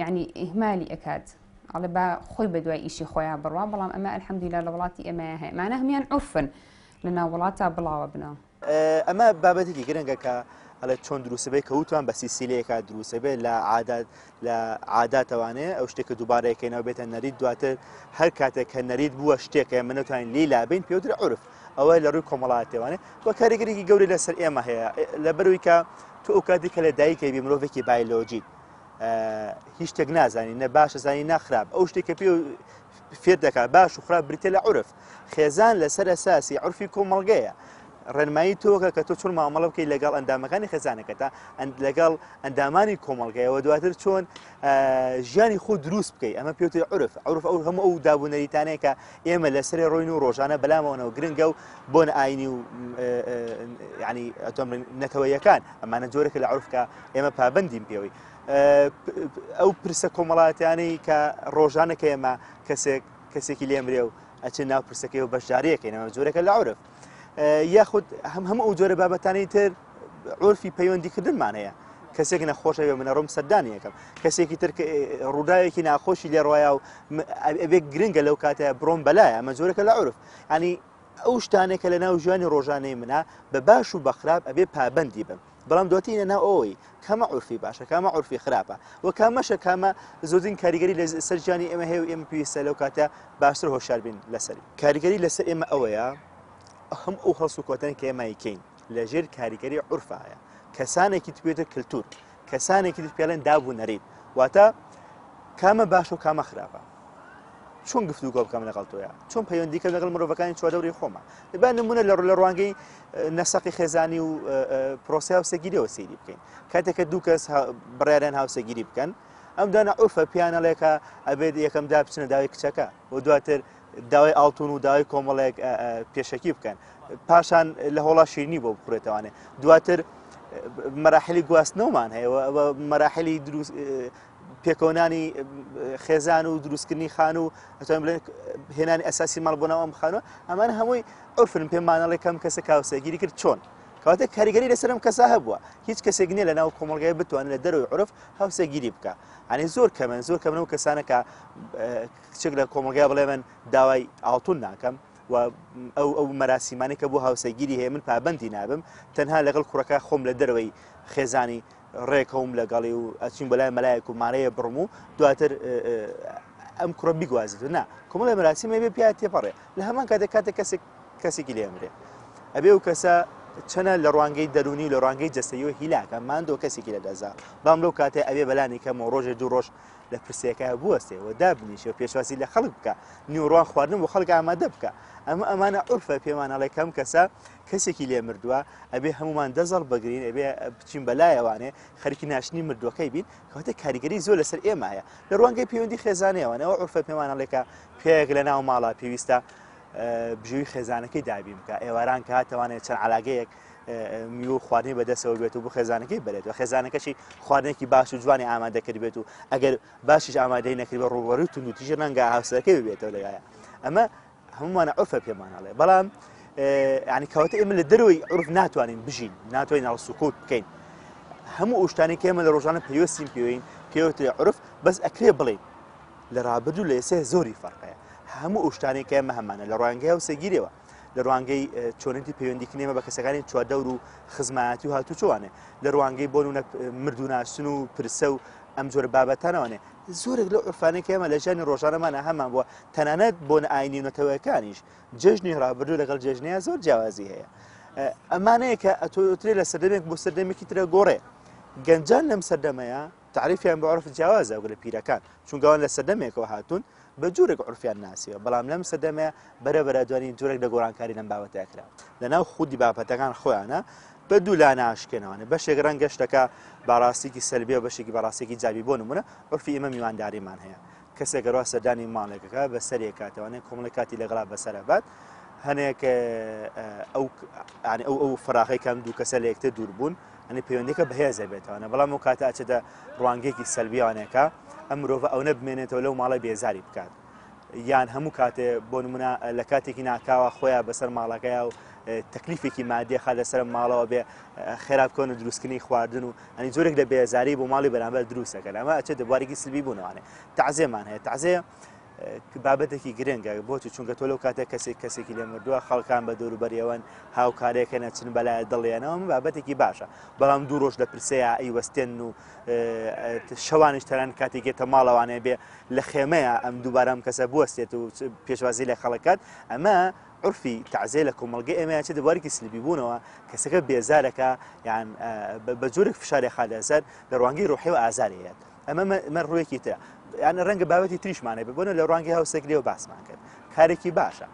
یعنی ئیهمالی ئەکات ئەڵێ با خۆی بە دوای ئیشی خۆیان بڕوا بەڵام ئەمە ئەلحەمدولیلا لە وڵاتی ئێمەیە هەیە مانە هەمیان عرفن لە ناو وڵاتە بڵاوە بنەوە ئەمە بابەتێکی گرنگە کە ئەڵێ چۆن دروستبێت کەوتوان بە سیسیلەیەکە دروستەبێت لە عاداتەوانەیە ئەو شتێکە دووبارەیەکەینەوە بێتە نەرید دواتر هەر کاتێک کە نەرید بووە شتێکە من نتوانین لی لابین پێوترە عرف ئەوە لە ڕووی کۆمەڵایەتێوانێ وە کاریگەرێکی گەورەی لەسەر ئێمە هەیە لەبەرەوەی کە تۆ ئەو کاتی کە لە دایکەی بی مرۆڤێکی بایۆلۆجی هیچ شتێک نازانی نە باشە زانی ناخراب ئەو شتێککە پێ فێر دەکات باش و خراپ بریتە لە عرف خێزان لەسەر ئەساسی عرفی کۆمەڵگەیە ڕێنمایی تۆکە کە تۆ چۆن مامەڵە بکەیت لەگەڵ ئەندامەکانی خێزانەکەتە لەگەڵ ئەندامانی کۆمەڵگەیەوە دواتر چۆن ژیانی خۆ دروست بکەیت ئەمە پێوتری عرف ئەو هەموو ئەو دابوونەریتانەیە کە ئێمە لەسەر ڕۆین و ڕۆژانە بەلامەوەنەوە گرنگە و بۆن ئاینی و ینی ئەتۆم نەتەوەیەکان ئەمانە جۆرەکە لە عرفکە ئێمە پابندیم پێوەی ئەو پرسە کۆمەڵاتیانەی کە ڕۆژانەکە ئێمە کەسێکی لێمرێ و ئەچێت ناو پرسەکەی و بەشداریەکەین ئەمە جۆرەکە لە عرف یاخود هەموو ئەو جۆرە بابەتانی تر عرفی پەیوەندیکردنمان هەیە کەسێک نەخۆشە بێ منە ڕۆم سەردانی یەکەم کەسێکی تر ڕووداوێکی ناخۆشی لێڕواە و ئەبێ گرنگە لەو کاتە بڕۆم بەلایە ئەمە جۆرەکە لە عرف ینی ئەو شتانێکە لە ناو ژیانی ڕۆژانەی منە بە باش و بەخراپ ئەبێ پابندی بم بەڵام دواتینە ناو ئەوەی کەمە عرفی باشە کامە عرفی خراپە و کامەشە کامە زۆرین کاریگەری لە سەرجانی ئێمە هەیە و ئێمە پێویستە لەو کاتە باشتر هۆشار بین لەسەری کاریگەری لەسەر ئێمە ئەوەیە هەم ئەو هەڵس و کۆتەن کە ئێمەیکەین لەژێر کاریگەری عرفایە کەسانێکی توێتە کللتور کەسانێکی پێڵێن دابوو نەرید واتە کامە باش و کامە خراپە چۆن گفتوگۆ بکەم لەگەڵ تۆیە چۆن پەیوەندیکە لەگەڵ مرۆڤەکانی چواردەوری خۆمە دەبا نمونە لە ڕوانگەی نەسەقی خێزانی و پرۆسی هاوسەگیریەوە سەیری بکەین کاتێککە دوو کەس بڕیاریان هاوسەگیری بکەن ئەم دانە عرفە پیانەڵێکە ئەبێت یەکەمدا بچنە داوای کچەکە و دواتر داوای ئاڵتون و داوای کۆمەڵێک پێشەکی بکەن پاشان لە هۆڵا شیرنی بۆ بخورێتەوانێ دواتر مەراحلی گواستنەوەمان هەیە مەراحلی دروست پێکەوەنانی خێزان و دروستکردنی خان و هێنانی ئەساسی ماڵ بۆ ناو ئەم خانوە ئەمانە هەمووی عرفن پێمانەڵێ کەم کەسە هاوسەگیری کرد چۆن کەواتە کاریگەری لەسەرم کەسا هەبووە هیچ کەسێک نییە لە ناو کۆمەڵگای بتوانێت لە دەروی عورف هاوسەگیری بکە ئەنی زۆر کەمن و کەسانە کە کچێک لە کۆمەڵگای بڵێ من داوای ئاڵتون ناکەم و ئەو مەراسیمانی کە بۆ هاوسەگیری هەیە من پابەندی نابم تەنها لەگەڵ کوڕەکە خۆم لە دەرەوەی خێزانی ڕێکەوم لەگەڵی و ئەچین بەلای مەلایەک و مارەیە بڕم و دواتر ئەم کوڕە بیگوازێت و نا کۆمەڵی مەراسیمە بێ پیا تێپەڕێ لە هەمان کاتێک کەسێکی لێمرێ ئەبێ و کەسە چەنە لە ڕوانگەی دەرونی لە ڕوانگەی جەستەیەوە هیلاکە ماندۆ کەسێکی لە دەزار بام لەو کاتێ ئەبێ بەلانی کەم و ڕۆژێ دوو ڕۆژ لە پرسیەکە بوەستێەوە دابنیشە پێشواسی لە خەڵک بکە نیوڕوان خواردن بۆ خەڵک ئامادە بکە ئەمانە عورفە پێمانەڵێ کەم کەسە کەسێکی لێ مردووە ئەبێ هەمومان دەزەڵ بگرین ئەبێ بچین بەلایەوانێ خەرکی ناشنی مردوەکەی بین کەواتە کاریگەری زۆر لەسەر ئێمە هەیە لە ڕوانگەی پەیوەندی خێزانەوەنەوە عورفە پێمانەڵێکە پێیەک لە ناو ماڵە پێویستە بژووی خێزانەکەی دابیم بکە ئێواران کە هاتەوانێت چەند علاگەیەک میوە خواردنی بەدەستەوە بێت و بۆ خێزانەکەی بێتەوە خێزانەکەشی خواردنێکی باش و جوانی ئامادەکرد بێت و ئەگەر باشیش ئامادەی نەکرد بە ڕوبەڕووی تونند و تیژە نەنگە هاوسەکەی بێتەوە لەگایە ئەمە هەمومانە عورفە پێمانەڵێ بەڵام ینی کەواتە ئێمە لە دەروی عورف ناتوانین بژین ناتوانین هەڵسوکەوت بکەین هەموو ئەو شتانی کە ئێمە لە ڕۆژانە پێوەستیم پێوەین پێوترێ عورف بەس ئەکرێ بڵێن لە ڕابردوو لە ئێسێ زۆری فەرقەیە هەموو ئەو شتانی کە ئێمە هەمانە لە ڕوانگەی هاوسەگیریەوە لە ڕوانگەی چۆنەتی پەیوەندیکردنێمە بە کەسەکانی چواردەور و خزمایەتی و هاتوچۆوانێ لە ڕوانگەی بۆ مردوناسن و پرسە و ئەم جۆرە بابەتانەوەنێ زۆرێک لە عورفانەی کە ئێمە لە ژیانی ڕۆژانەمانە هەمان بووە تەنانەت بۆ ئاینی نەتەوەیەکانیش جژنی ڕابردوو لەگەڵ جێژنەیە زۆر جیاوازی هەیە ئەمانەیە کە ئەتۆترێ لە سەردەمێک بۆ سەردەمێکی ترە گۆڕێ گەنجان لەم سەردەمەیە تعریفیان بە عورف جیاوازە لە پیرەکان چونکەوان لە سەردەمێکەوە هاتوون بە جوورێک عورفیان ناسیوە بەڵام لەم سەردەمەیە بەرەبەرە دوانی جوورێک لە گۆڕانکاری لەم بابەتەیە کرا لەناو خودی بابەتەکان خۆیانە بە دوو لا ناشکێنەوەنە بەشێک ڕەنگە شتەکە باڕاستێکی سەلبی و بەشێکی باڕاستێکی جابی بۆ نمونە عورفی ئێمە میوانداریمان هەیە کەسێک گەڕوا سەردانی ماڵێکەکە بە سەرێک کاتەوەنێ کۆمەڵی کاتی لەگەڵا بەسەرەبات هەنێک ئەو فراغی کەم دوو کەسە لە یەکتر دوور بوون ئەنی پەیوەندیەکە بەهێزە بێتەوەنە بەڵام ئەو کاتە ئەچێتە ڕوانگەیەکی سەلبیوانێکە ئەم مرۆڤە ئەو نەبمێنێتەوە لەو ماڵی بێزاری بکات یان هەموو کاتێ بۆ نمونە لە کاتێکی ناکاوە خۆیان بەسەر ماڵەکەیە و تەکلیفێکی مادیە خا لەسەر ماڵەوە بێ خێرا بکەون و دروستکردنی خواردن و ئەنی جۆرێک لە بێزاری بۆ ماڵی بەرامبەر دروستەکە ئەمە ئەچێت دەبارێکی سلبی بوونەوانێ تەعزیەمان هەیە تەعزیە بابەتێکی گرنگە بۆچی چونکە تۆ لەو کاتێک کەسێکی لێ مردووە خەڵکان بە دەوروبەریەوەن هاوکارێکە نەچن بەلای دڵێنەوە بابەتێکی باشە بەڵام دوو ڕۆژ لە پرسەیە ئەیوەستێن و شەوانش تەران کاتێکێتە ماڵەوانێ بێ لە خێمەیە ئەم دووبارەم کەسە بوەستێت و پێشوازی لە خەڵکات ئەمە عورفی تعزیە لە کۆمەڵگەی ئێمە چ دەبارێکی سلبی بوونەوە کەسەکە بێزارەکە یان بە جۆرێک فشارێ خالەسەر لە ڕوانگەی ڕوحی و ئازارەیەت ئەمە ڕوویەکی ترە یان ڕەنگە بابەتی تریشمانێ ببوونە لە ڕوانگەی هاوسەگیریەوە باسمان کرد کارێکی باشە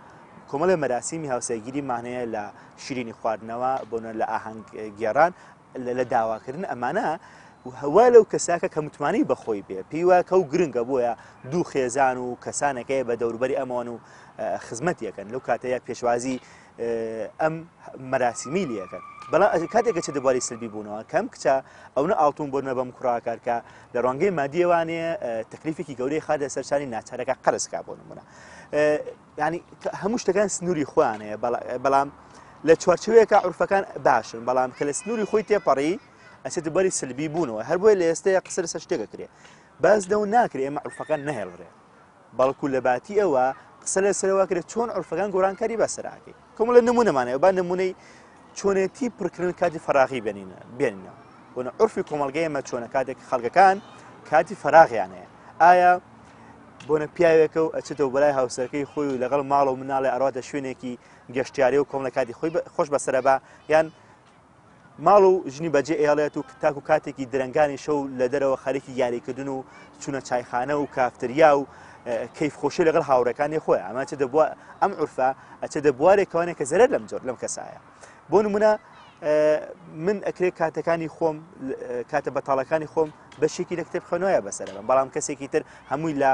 کۆمەڵی مەراسیمی هاوسەگیری مانەیە لە شیرینی خواردنەوە بۆنە لە ئاهەنگ گێڕان لە داواکردن ئەمانە هەوا لەو کەساکە کە متمانی بەخۆی بێ پێیوە کە و گرنگە بۆیە دوو خێزان و کەسانەکەی بە دەوروبەری ئەمەوان و خزمەتیەکەن لەو کاتەیە پێشوازی ئەم مەراسیمی لەکەن بەڵام کاتێکە چه دەباری سلبی بوونەوە کەم کچە ئەوە ئاڵتون بۆنە بەم کوڕاکارکە لە ڕوانگەی مادیەوانەیە تەکلیفێکی گەورەی خادە سەرچانی ناچارەکە قەرزکا بۆ نمونە ینی هەموو شتەکان سنووری خۆیانەیە بەڵام لە چوارچێوەیەکە عورفەکان باشن بەڵام کە لە سنووری خۆی تێپەڕی ئەچێت دەباری سلبی بوونەوە هەر بۆیە لە ئێستەیە قسە لەسەر شتێکە کرێ باز دەو ناکرێ ئێمە عورفەکان نەهێڵڕێ بەڵکو لە باتی ئەوە قسە لەسەرەوە کرێت چۆن عورفەکان گۆڕانکاری بەسەراکەی کۆمەڵە نمونەمانەیە با نمونەی چۆنێتی پڕکردن کاتی فەراغی بێنینەوە بۆنە عورفی کۆمەڵگەی ئێمە چۆنە کاتێک خەڵکەکان کاتی فەراغیانەیە ئایا بۆنە پیاوێکە و ئەچێتەوە بەلای هاوسەرەکەی خۆی و لەگەڵ ماڵ و مناڵێ ئەڕاتە شوێنێکی گەشتیاری و کۆمەڵە کاتی خۆی خۆش بەسەرەبا یان ماڵ و ژنی بەجێ ئێڵێت و تاکو کاتێکی درنگانی شەو لە دەرەوە خەرێکی یاریکردن و چوونە چایخانە و کافتریا و کەیف خۆشی لەگەڵ هاوڕەکانی خۆی ئەمە چ دەبووە ئەم عورفە ئەچە دەبوارێکەوەنێک کە زەرەر لەم کەسایە بۆ نمونە من ئەکرێت کاتەکانی خۆم کاتە بەتاڵەکانی خۆم بەشێکی لە کتێبخانەوەیە بەسەرەوە بەڵام کەسێکی تر هەمووی لە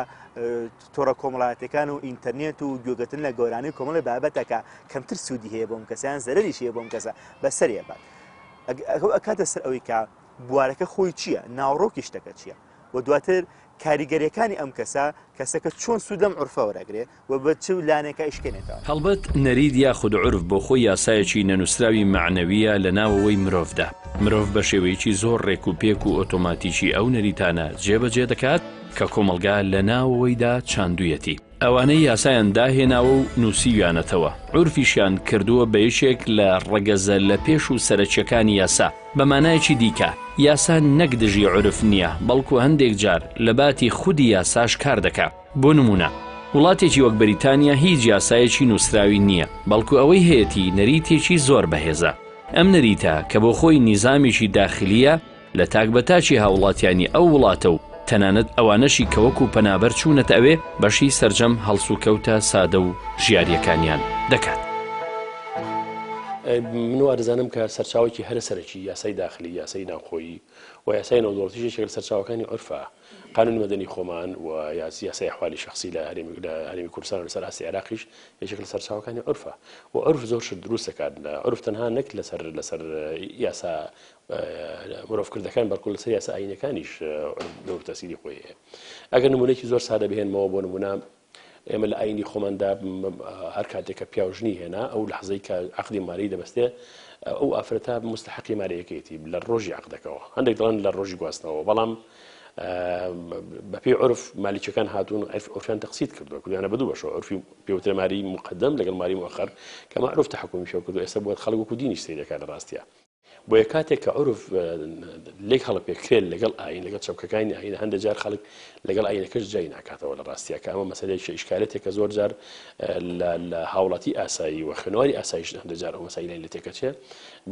تۆڕە کۆمەڵایەتەکان و ئینتەرنێت و گوێگرتن لە گۆرانی کۆمەڵی بابەتەکە کەمتر سوودی هەیە بۆم کەسیان زەرەریش هەیە بۆم کەسە بەسەریە بات ئەکاتە سەر ئەوەی کە بوارەکە خۆی چییە ناوڕۆکی شتەکە چییە و دواتر کاریگەریەکانی ئەم کەسەکە چۆن سوودەم عورفە وەرەگرێ و بە چ لانێکە ئیشکێنێتەوە. هەڵبەت نەرید یا خود عورف بۆ خۆی یاسایەکی نەنووسراوی معنەویە لە ناوەوەی مرۆڤدا. مرۆڤ بە شێوەیەکی زۆر ڕێک و پێک و ئۆتۆماتیکی ئەو نەریتانە جێبەجێ دەکات کە کۆمەلگا لە ناوەوەیدا چاندوویەتی. ئەوانەی یاسایان داهێناوە و نووسیویانەتەوە، عورفیشیان کردووە بە یەکێک لە ڕەگەزە لە پێش و سەرچیەکانی یاسا. بەمانایەکی دیکە یاسا نەک دژی عورف نییە، بەڵکو هەندێک جار لە باتی خودی یاساش کار دەکات. بۆ نمونە وڵاتێکی وەک بەریتانیا هیچ یاسایەکی نووسراوی نییە، بەڵکو ئەوەی هەیەی نەریتێکی زۆر بەهێزە. ئەم نەریتە کە بۆ خۆی نیزامیشی داخلیە لە تاکبەتاچی هاوڵاتیانی ئەو وڵاتە و تەنانەت ئەوانەشی کەوەکو پەنابەر چوونەت ئەوێ بەشی سەرجەم هەڵسو کەوتە سادە و ژیاریەکانیان دەکات. من وارزانم کە سەرچاوێکی هەرە سەرەکی یاسای داخلی، یاسای ناوخۆیی و یاسای نێودوڵەتیش لە سەرچاوەکانی عورفە. قانون مەدەنی خۆمان و یاسای ئەحوالی شخصی لە هەرێمی کوردستان و لەسەر ئاستی عێراقیش یەکێک لە سەرچاوەکانی عورفە و عورف زۆر شت دروست دەکات. عورف تەنها نەک لەسەر یاسا مرۆڤکردەکان بەڵکو لەسەر یاسا ئاینەکانیش دەور تەسیری خۆی هەیە. ئەگەر نمونەیەکی زۆر سادە بهێنمەوە بۆ نمونە ئێمە لە ئاینی خۆماندا هەر کاتێک کە پیاوژنی هێنا ئەو لەحزەی کە عەقدی مالی دەبەستێ ئەو ئافرەتە مستحقی مالیەکەیەتی لە ڕۆژی عەقدەکەەوە. هەندێک دەڵێن لە ڕۆژی گواستنەوە، بەڵام بەپێی عورف مالیکەکان هاتوون عورفیان تەقسیت کردووە، کردویانە بەدوو بەشەوە. عورفی پێوترە ماری مقدم لەگەڵ ماری مؤخر کە عورف تەحکومی پێ کردو. ئێستا بۆ خەڵک وەکو دینیش سەیر دەکات لە ڕاستیە. بۆ یە کاتێک کە عورف لێک هەڵەپێکرێت لەگەڵ ئاین، لەگەڵ چەپکەکانی ئاین، هەندێک جار خەڵک لەگەڵ ئاینەکەش جای ناکاتەوە لە ڕاستیە، کە ئەمە مەسەلەیەکی ئیشکالێتێک کە زۆر جار لە هاوڵاتی ئاسایی و خوێنەواری ئاساییش هەندێک جار ئەو مەسایلەی لە تێکەچێت.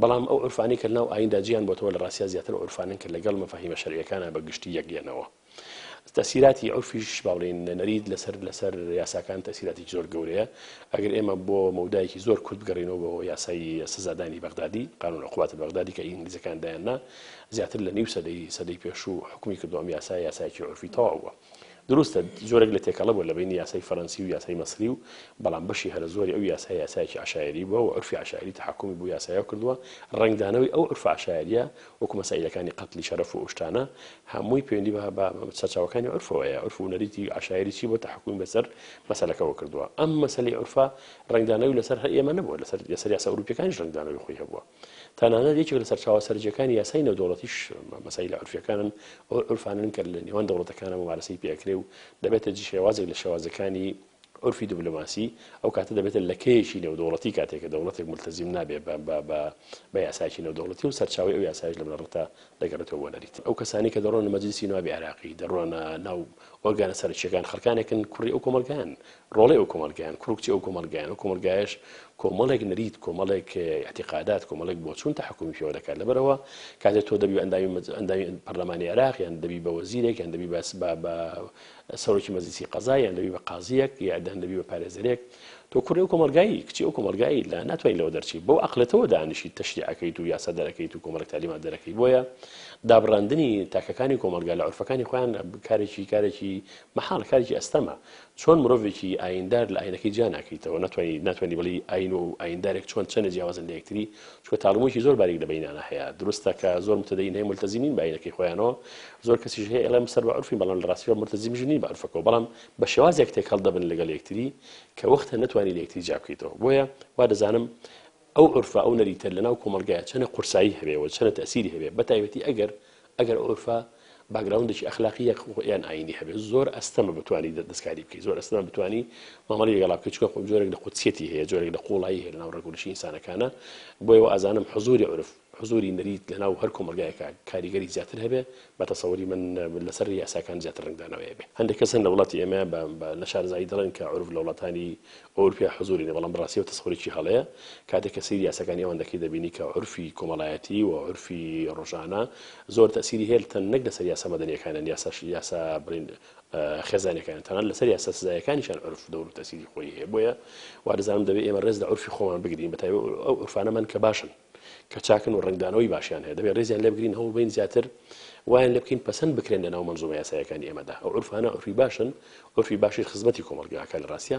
بەڵام ئەو عورفانەی کە لەناو ئایندا جیان بۆتەوە لە ڕاستیە زیاتر عورفانن کە لەگەڵ مەفاهیمە شەرعیەکانە بە گشتی یەکدێنەوە. تەسیراتی عورفیش باڵێن نەرید لەسەر یاساکان تەسیراتی زۆر گەورەیە. ئەگەر ئێمە بۆ مەودایەکی زۆر کورت بگەڕێنەوە بۆ یاسای سزادانی بەغدادی، قانون عقوبات بەغدادی کە ئینگلیزەکان دایاننا، زیاتر لە نیو سەدەی پێشوو حکومی کردو ئەم یاسایەکی عورفی تەواوە. دروستە جۆرێک لە تێکەڵە بووە لە بینی یاسای فەڕەنسی و یاسای مەسری و بەڵام بەشی هەرە زۆری ئەو یاسایەکی عەشایری بووە و عورفی عەشایری تەحکومی بۆ یاسایە کردووە. ڕنگدانەوەی ئەو عورف عەشایریە وەکو مەسائلەکانی قەتلی شەرەف و ئوشتانە هەمووی پەیوەندی بە سەرچاوەکانی عورفەوەیە. عورف و نەریتی عەشایری چی بۆ تەحکومی بەسەر مەسەلەکەەوە کردووە. ئەم مەسەلەی عورفە ڕنگدانەوەی لەسەر هەر ئێمە نەبووە، لەسەر یاسا ئەوروپیەکانیش ڕنگدانەوەی خۆی هەبووە. تەنانەت یەکێک لە سەرچاوە سەرجەکانی یاسای نێودوڵەتیش مەسائل عورفیەکانن، ئەو عورفانن کە لە نێوان دەوڵەتەکانە ممارەسەی پێکرێ و دەبێتە شێوازێک لە شێوازەکانی عورفی دیبلۆماسی. ئەو کاتە دەبێتە لە کێشی نێودوڵەتی کاتێککە دەوڵەتێک ملتەزیم نابێت بە یاسایکی نێودوڵەتی و سەرچاوی ئەو یاسایش لە بنەڕەتە دەگەڕێتەوە بۆ نەریت. ئەو کەسانی کە دەڕۆن لە مەجلیسی نوابی عێراقی، دەڕۆنە ناو ئۆرگانە سەرچیەکان، خەڵکانێکن کوڕی ئەو کۆمەلگایان، ڕۆڵەی ئەو کۆمەلگایان، کوڕکچی ئەو کۆمەلگایان. ئەو کۆمەلگایش کۆمەڵێک نەریت، کۆمەڵێک اعتیقادات، کۆمەڵێک بۆچوون تەحکومی پێوە دەکات. لەبەرەوە کاتێک تۆ دەبی ئەندامی پەرلەمانی عێراق، یان دەبی بە وەزیرێک، یان دەبی بە سەرۆکی مەجلیسی قەزای، یان دەبی بە قازیەک، یان دەبی بە پارێزەرێک، تۆ کوڕی ئەو کۆمەلگایی، کچی ئەو کۆمەلگایی لە ناتوانین لەوە دەرچی بەو عەقلەتەوە دانیشی تەشریعەکەیت و یاسا دەرەکەیت و کۆمەڵێک تالیمات دەرەکەی. بۆیە دابڕاندنی تاکەکانی کۆمەلگا لە عورفەکانی خۆیان کارێکی مەحاڵ، کارێکی ئەستەمە. چۆن مرۆڤێکی ئایندار لە ئاینەکەی جیا ناکەیتەوە، ناتوانانی بڵی ئاین و ئایندارێک چۆن چەندە جیاوازن لە یەکتری، چونکە تاڵمۆیەکی زۆر باریک لە بەینانە هەیە. دروستە کە زۆر متەدەین هەیە ملتەزیمین بە ئاینەکەی خۆیانەوە، زۆر کەسیش هەیە ئەڵێ سەر بە عورفی، بەڵام لە ڕاستیەوە ملتەزیمیش نین بە عورفەکەەوە، بەڵام بە شێوازێک تێکەڵ دەبن لەگەڵ یەکتری کە وەختە ناتوانانی لە یەکتری جیا بکەیتەوە. بۆیە وا دەزانم ئەو عورفە ئەو نەریتە لەناو کۆمەلگایە چەنە قورسایی هەبێەوە، چەنە تەسیری هەبێ، بەتایبەتی ئەگەر عورفە باگراوندێکی ئەخلاقی یان ئاینی هەبێت، زۆر ئەستەمە بتوانی دەستکاری بکەیت، زۆر ئەستەمە بتوانی مامەڵی لەگەڵا بکەیت، چونکە جۆرێک لە قودسیەتی هەیە، جۆرێک لە قوڵایی هەیە لەناو ڕێگوڵشی ئینسانەکانە. بۆیەوە ئازانم حزوری عورف، حزوری نەریت لەناو هەر کۆمەلگایەکە کاریگەری زیاتر هەبێ، بە تەسەووری من لەسەر یاساکان زیاتر ڕنگدانەوەی هەبێ. هەندێک کەسن لە وڵاتی ئێمە بە نەشارەزایی دەڵێن کە عورف لە وڵاتانی ئەوروپیا حزوری نیە، بەڵام بەڕاستیەوە تەسەووریی هەڵەیە. کاتێک کە سەیری یاساکانی ئەوان دەکەی دەبینی کە عورفی کۆمەڵایەتی و عورفی ڕۆژانە زۆر تەسیری هەیە نەک لەسەر یاسا مەدەنیەکانن، یاسا بڵین خێزانەکان، تەنانەت لەسەر یاسا سزایەکانیشان عورف دەور و تەسیری خۆی هەیە. بۆیە وا دەزانم دەبێت ئێمە ڕێز لە عورفی خۆمان بگرین، بەتایبەت ئەو عورفانەمان کە باشن، کە چاکن و ڕنگدانەوەی باشیان هەیە، دەبێت ڕێزیان لێ بگرین، هەوڵ بین زیاتر وایان لێ بکەین پەسەند بکرێن لە ناو مەنزومە یاساییەکانی ئێمەدا ئەو عورفانە عورفی باشن عورفی باشی خزمەتی کۆمەڵگەکە لە ڕاستیە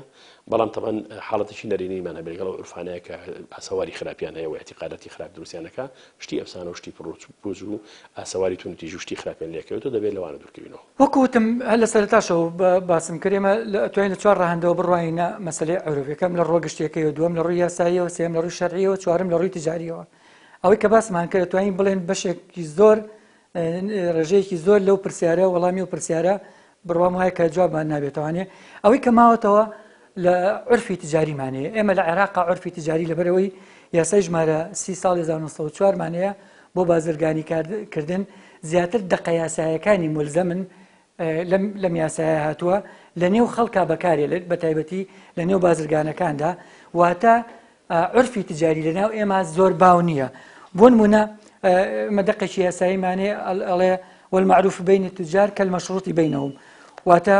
بەڵام طبعا حاڵەتێکی نەرینەیمان هەبێت لەگەڵ عورفانەیە کە ئاسەواری خراپیان هەیە و اعتیقاداتی خراپ دروستیانەکە شتی ئەفسانە و شتی پوز و ئاسەواری تونتی شتی خراپیان لێکەوێتەوە دەبێت لەوانە دوورکەوینەوە وەکوتم هەر لە سەرتاشەوە باسم کردێمە توانین لە چوار ڕاهەندەوە بڕواینە مەسەلەی عورف یەکەم لە ڕۆ گشتیەکەیەوە دووەم لە ڕووی یاساییەوە سێم لە ڕووی شەرعیەوە چوارم لە ڕووی تجاریەوە ئەوەی کە باسمان کرد توانین بڵێن بەشێکی زۆر ڕێژەیەکی زۆر لەو پرسیارە وەڵامی و پرسیارە بڕوام وایە کە جوابمان نابێتوانێ ئەوەی کە ماوەتەوە لە عورفی تجاریمانەیە ئێمە لە عێراقا عورفی تجاری لەبەرەوەی یاسای ژمارە 30 ساڵی 1940 مانەیە بۆ بازرگانی کردن زیاتر دقە یاسایەکانی ملزەمن لەم یاسایە هاتووە لە نێو خەڵکا بەکارێ بە تایبەتی لە نێو بازرگانەکاندا واتە عورفی تجاری لەناو ئێمە زۆر باو نییە بۆ نمونە مەدەقێکی یاساییمانێ ئەڵێ والمعروف بین التجار كالمشروط بينهم واتە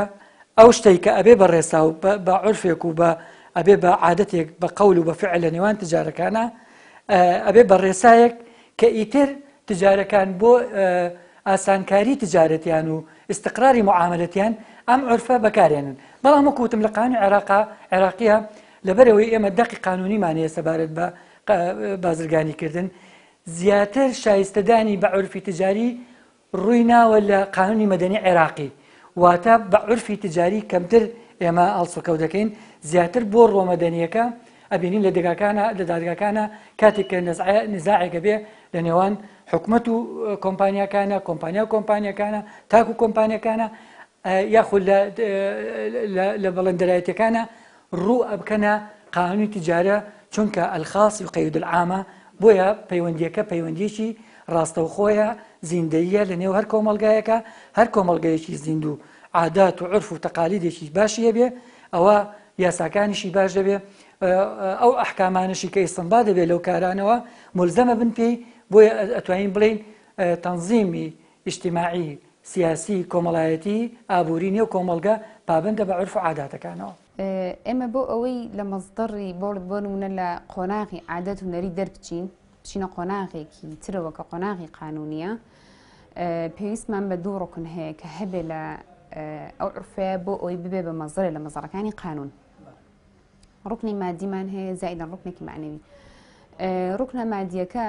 ئەو شتێک کە ئەبێ بە ڕێسا و بە عورفێک و بە ئەبێ بە عادەتێک بە قەول و بە فعل لە نێوان تجارەکانە ئەبێ بە ڕێسایەک کە ئیتر تجارەکان بۆ ئاسانکاری تجارەتیان و استقراری معاملەتیان ئەم عورفە بەکارێنن بەڵام وەکوتم لە قانونی عێراقیە لەبەرەوەی ئێمە دەقی قانونیمانەیە سەبارەت بە بازرگانی کردن زیاتر شایستەدانی بە عورفی تجاری ڕووی ناوە لە قانونی مەدەنی عێراقی واتە بە عورفی تجاری کەمتر ئێمە ئەڵسوکەوت دەکەین زیاتر بۆ ڕۆمەدەنیەکە ئەبینین لە دادگاکانە کاتێک کە نزاعێکە بێ لە نێوان حکومەت و کۆمپانیاکانە تاکو کۆمپانیەکانە یاخود لە بەڵندەرایەتەکانە ڕوو ئەبکەنە قانونی تجارە چونکە الخاص يقيد العامة بۆیە پەیوەندیەکە پەیوەندیەکی ڕاستەوخۆیە زیندەیە لە نێو هەر کۆمەڵگایەکە هەر کۆمەڵگەیەکی زیند و عادات و عرف و تەقالیدێکی باشیە بێ ئەوە یاساکانیشی باش دەبێ ئەو ئەحکامانشی کە ئیستنباط دەبێت لەو کارانەوە ملزەمە بن پێی بۆیە ئەتوانین بڵین تەنظیمی اجتماعی سیاسی کۆمەڵایەتی ئابووری نێو کۆمەڵگە پابندە بە عرف و عاداتەکانەوە ئێمە بۆ ئەوەی لە مەزدەڕی بۆ نمونە لە قۆناغی عادەت و نەری دەربچین بچینە قۆناغێکی ترەوە کە قۆناغی قانونیە پێویستمان بە دوو ڕوکن هەیە کە هەبێ لە ئەو عرفەیە بۆ ئەوی ببێ بە مەزدەرێ لە مەزەڕەکانی قانون ڕوکنی مادیمان هەیە زائیدە ڕوکنێکی معنەوی ڕوکنە مادیەکە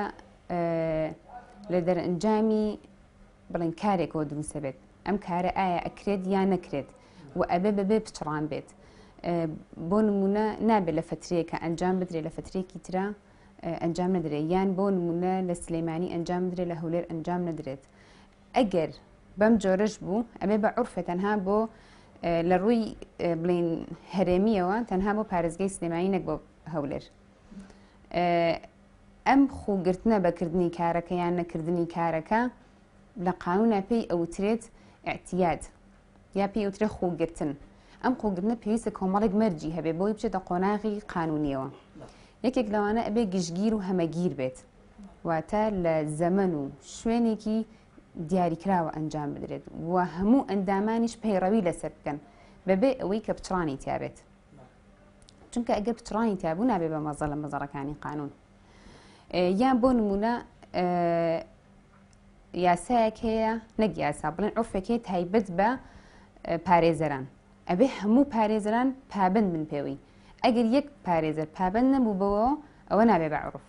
لە دەرئەنجامی بڵێن کارێکەوە دروستە بێت ئەم کارە ئایا ئەکرێت یان نەکرێت و ئەبێ بەبێ پچڕان بێت بۆ نمونە نابێت لە فترەیە کە ئەنجام بدرێت لە فترێکی ترە ئەنجام نەدرێت یان بۆ نمونە لە سلەیمانی ئەنجام بدرێت لە هەولێر ئەنجام نەدرێت ئەگەر بەم جۆرەش بوو ئەبێ بە عورفە تەنها بۆ لە ڕووی بڵین هەرێمیەوە تەنها بۆ پارێزگای سلەیمانی نەک بۆ هەولێر ئەم خوگرتنە بەکردنی کارەکە یان نەکردنی کارەکە لە قانونە پێی ئەوترێت ئەعتیاد یا پێی ئەوترێت خوگرتن ئەم خوگرتنە پێویستە کۆمەڵێک مەرجی هەبێ بۆی بچێتە قۆناغی قانونیەوە یەکێک لەوانە ئەبێ گشتگیر و هەمەگیر بێت واتە لە زەمن و شوێنێکی دیاریکراوە ئەنجام بدرێت و هەموو ئەندامانیش پەیڕەوی لەسەر بکەن بەبێ ئەوەی کە پچڕانی تیابێت چونکە ئەگەر پچڕانی تیابوو نابێ بە مەزە لە مەزەڕەکانی قانون یان بۆ نمونە یاسایەک هەیە نەک یاسا بڵێن عورفێکی تایبەت بە پارێزەران ئەبێ هەموو پارێزەران پابند بن پێوەی ئەگەر یەک پارێزەر پابند نەبوو بەوە ئەوە نابێ بە عورف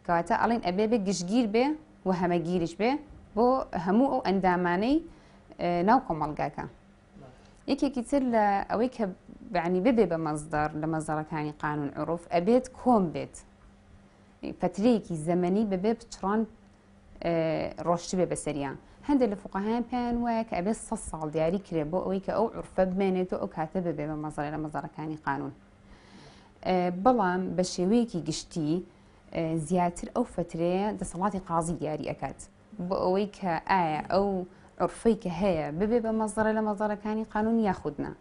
کەواتە ئەڵێن ئەبێ بێ گشتگیر بێ و هەمەگیریش بێ بۆ هەموو ئەو ئەندامانەی ناو کۆمەڵگاکە یەکێکی تر لە ئەوەی کە بەعنی ببێ بە مەزدەر لە مەزەڕەکانی قانون عورف ئەبێت کۆم بێت فترەیەکی زەمەنی بەبێ پچڕان ڕۆشت بێ بەسەریان هەندێک لە فوقەهایان پێیان وایە کە ئەبێت 100 ساڵ دیاری کرێ بۆ ئەوەی کە ئەو عورفە بمێنێتەوە ئەو کاتە ببێ بە مەزەرە لە مەزەڕەکانی قانون بەڵام بە شێوەیەکی گشتی زیاتر ئەو فترەیە دەسەڵاتی قازی دیاری ئەکات بۆ ئەوەی کە ئایا ئەو عورفەی کە هەیە ببێ بە مەزەرە لە مەزەڕەکانی قانون یاخودنا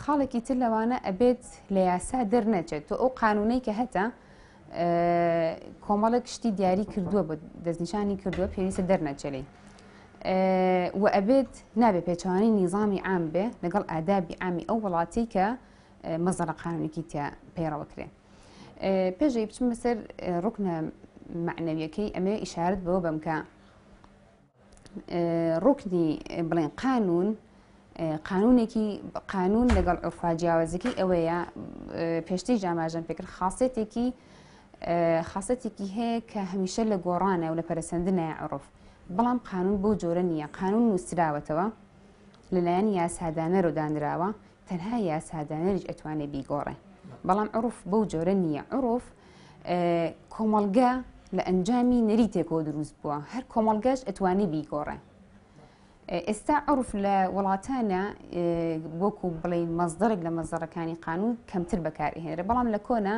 خاڵێکی تر لەوانە ئەبێت لە یاسا دەرنەچێت تۆ ئەو قانونەی کە هەتا کۆمەڵێک شتی دیاری کردووە بە دەستنیشانی کردووە پێویستە دەرنەچێت و ئەبێت نابێ پێچوانی نیزامی عام بێ لەگەڵ ئادابی عامی ئەو وڵاتی کە مەزەرە قانونێکی تیا پەیڕەوە کرێ پێشەی بچم بەسەر ڕوکنە معنەویەکەی ئەمێ ئیشارەت بەوە بەم کە ڕوکنی بڵێن قانون لەگەڵ عورفا جیاوازەکەی ئەوەیە پێشتری ئاماژەم پێکرد خاصەتێکی هەیە کە هەمیشە لە گۆڕانە و لە پەرسەندنای عورف بەڵام قانون بۆ جۆرە نییە قانون نووسراوەتەوە لەلایەن یاسادانەر و دانراوە تەنها یاسادانەریش ئەتوانێت بیگۆڕێ بەڵام عورف بەو جۆرە نییە عورف کۆمەڵگە لە ئەنجامی نەریتێکەوە دروست بووە هەر کۆمەڵگەش ئەتوانێت بیگۆڕێ ئێستا عورف لە وڵاتانە وەکو بڵێن مەزدەرێک لە مەزدەرەکانی قانون کەمتر بەکارهێنرێ بەڵام لە کۆنا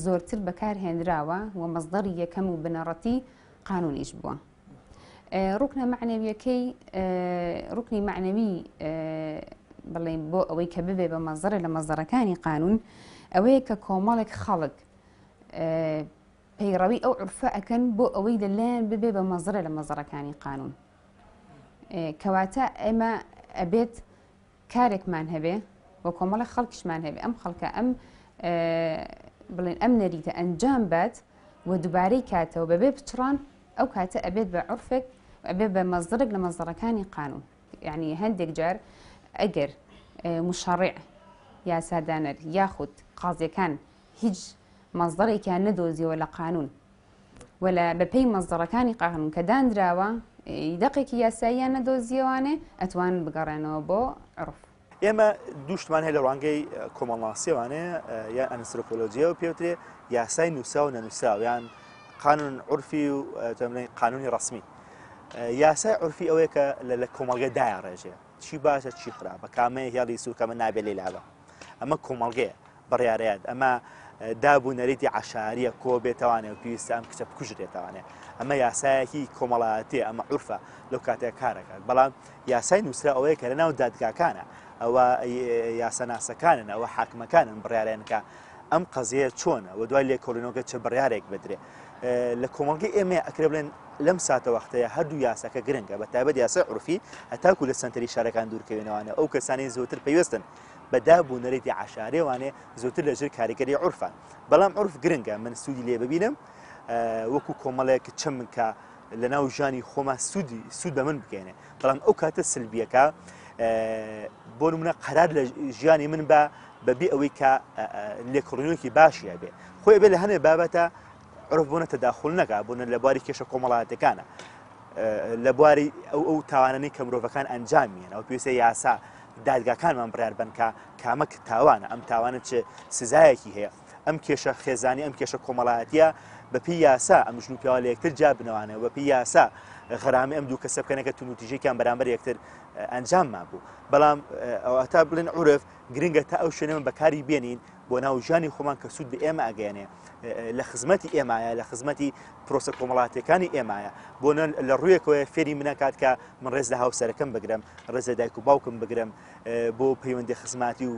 زۆرتر بەکارهێنراوە و مەزدەری یەکەم و بنەڕەتی قانونیش بووە ڕوکنە معنەویەکەی ڕوکنی معنەوی بڵێن بۆ ئەوەی کە ببێ بە مەزدەرە لە مەزدەرەکانی قانون ئەوەیە کە کۆمەڵێک خەڵک پەیڕەوی ئەو عورفە ئەکەن بۆ ئەوەی لەلایەن ببێ بە مەزدەرە لە مەزدەرەکانی قانون کەواتە ئێمە ئەبێت کارێکمان هەبێ بۆ کۆمەڵە خەڵکیشمان هەبێ ئەم خەڵکە بڵێن ئەم نەریتە ئەنجام بات و دووبارەی کاتەوە بەبێ بچڕان ئەو کاتە ئەبێت بە عورفێک ئەبێت بە مەزدەرێک لە مەزدەرەکانی قانون یعنی هەندێک جار ئەگەر مشەڕع یاسادانەر یاخود قازیەکان هیچ مەزدەرێکیان نەدۆزیەوە لە قانون ولا بەپێی مەزدەرەکانی قانون کە دانراوە دقێکی یاساییان نەدۆزیەوانێ ئەتوانن بگەڕێنەوە بۆ عورف ئێمە دووشتمان هەیە لە ڕوانگەی کۆمەڵناسیەوانەیە یا ئەنسروپۆلۆجیە و پێوترێ یاسای نووسا و نەنووساو یان قانون عورفی و قانونی ڕسمی یاسای عورفی ئەوەیە کە لە کۆمەڵگە دایە ڕێژێ چی باشە چی خراپە کامەیە هێڵی سوورکەمە نابێت لێلاوە ئەمە کۆمەڵگەیە بڕیارەیەت ئەمە دابوو نەریتی عشاریە کۆ بێتوانێت و پێویستە ئەم کچە بکوژرێتوانێت ئەمە یاسایەکی کۆمەڵایەتێ ئەمە عورفە لەو کاتێک کارەکات بەڵام یاسای نووسرا ئەوەیە کە لەناو دادگاکانە ئەوە یاسەناسەکانن ئەوە حاکمەکانن بڕیارێنکە ئەم قەزیە چۆنە و دوای لێکۆڵینەوەکە چه بڕیارێک بدرێ لە کۆمەڵگەی ئێمە ئەکرێ بڵێن لەم ساتە وەختەیە هەردوو یاساکە گرنگە بە تایبەت یاسای عورفی هەتاکو لە سنتەری شارەکان دوورکەوێنەوەوانە ئەو کەسانی زۆرتر پێویستن بەدابوو نەریتی عشارێوانێ زۆرتر لەژێر کاریگەری عورفان بەڵام عورف گرنگە من سوودی لێ ببینم وەکو کۆمەڵەیەک چەم کە لە ناو ژانی خۆمە سوود بە من بکەێنێ بەڵام ئەو کاتە سلبیەکە بۆ نمونە قەرار لە ژیانی من بە بەبێ ئەوەی کە لێکڕینەوەیکی باشیە بێ خۆی بێ لە هەنێ بابەتە عورف بۆنە تەداخل نەکا بوون لە بواری کێشە کۆمەڵایەتەکانە لە بواری ئەو تاوانانەی کە مرۆڤەکان ئەنجامیان ئەو پێویستە یاسا دادگاکانمان بڕیار بن کە کامە تاوانە ئەم تاوانە چ سزایەکی هەیە ئەم کێشە خێزانی ئەم کێشە کۆمەڵایەتیە بەپی یاسا ئەم ژن و پیاوە لە یەکتر جا بنەوانەوە بەپی یاسا غەرامی ئەم دوو کەسە بکەنەکە تونوتیژێکیان بەرامبەر یەکتر ئەنجام مابوو بەڵام ئەوەتا بڵێن عورف گرنگە تا ئەو شوێنەمە بەکاری بێنین بۆ ناو ژانی خۆمان کە سوود بە ئێمە ئەگەێنێ لە خزمەتی ئێمایە لە خزمەتی پرۆسە کۆمەڵاتەکانی ئێمایە بۆ لە ڕوویەکەوە فێری منەکات کە من ڕێز لە هاوسەرەکەم بگرم ڕێز لە دایک و باوکم بگرم بۆ پەیوەندی خزماتی و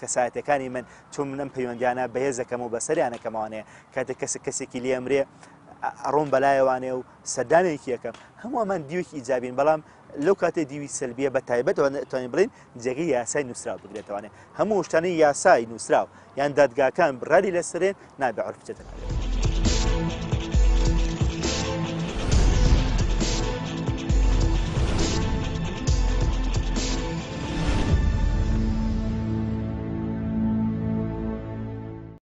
کەسایەتەکانی من چۆن منم پەیوەندیانە بەهێزەکەم و بەسەریانەکەمەوانێ کاتێک کەسێکی لێ ئەمرێ ئەڕۆم بەلایەوانێ و سەردانێکی یەکەم هەمووەمان دیوێکی ئیجابین بەڵام لەو کاتێ دیوی سلبیە بە تایبەتەوە توانین بڵین جێگەی یاسای نووسراو بگرێتوانێ هەموو شتانەی یاسای نووسراو یان دادگاکان بڕاری لەسەرێن نابێ عورف بچێتە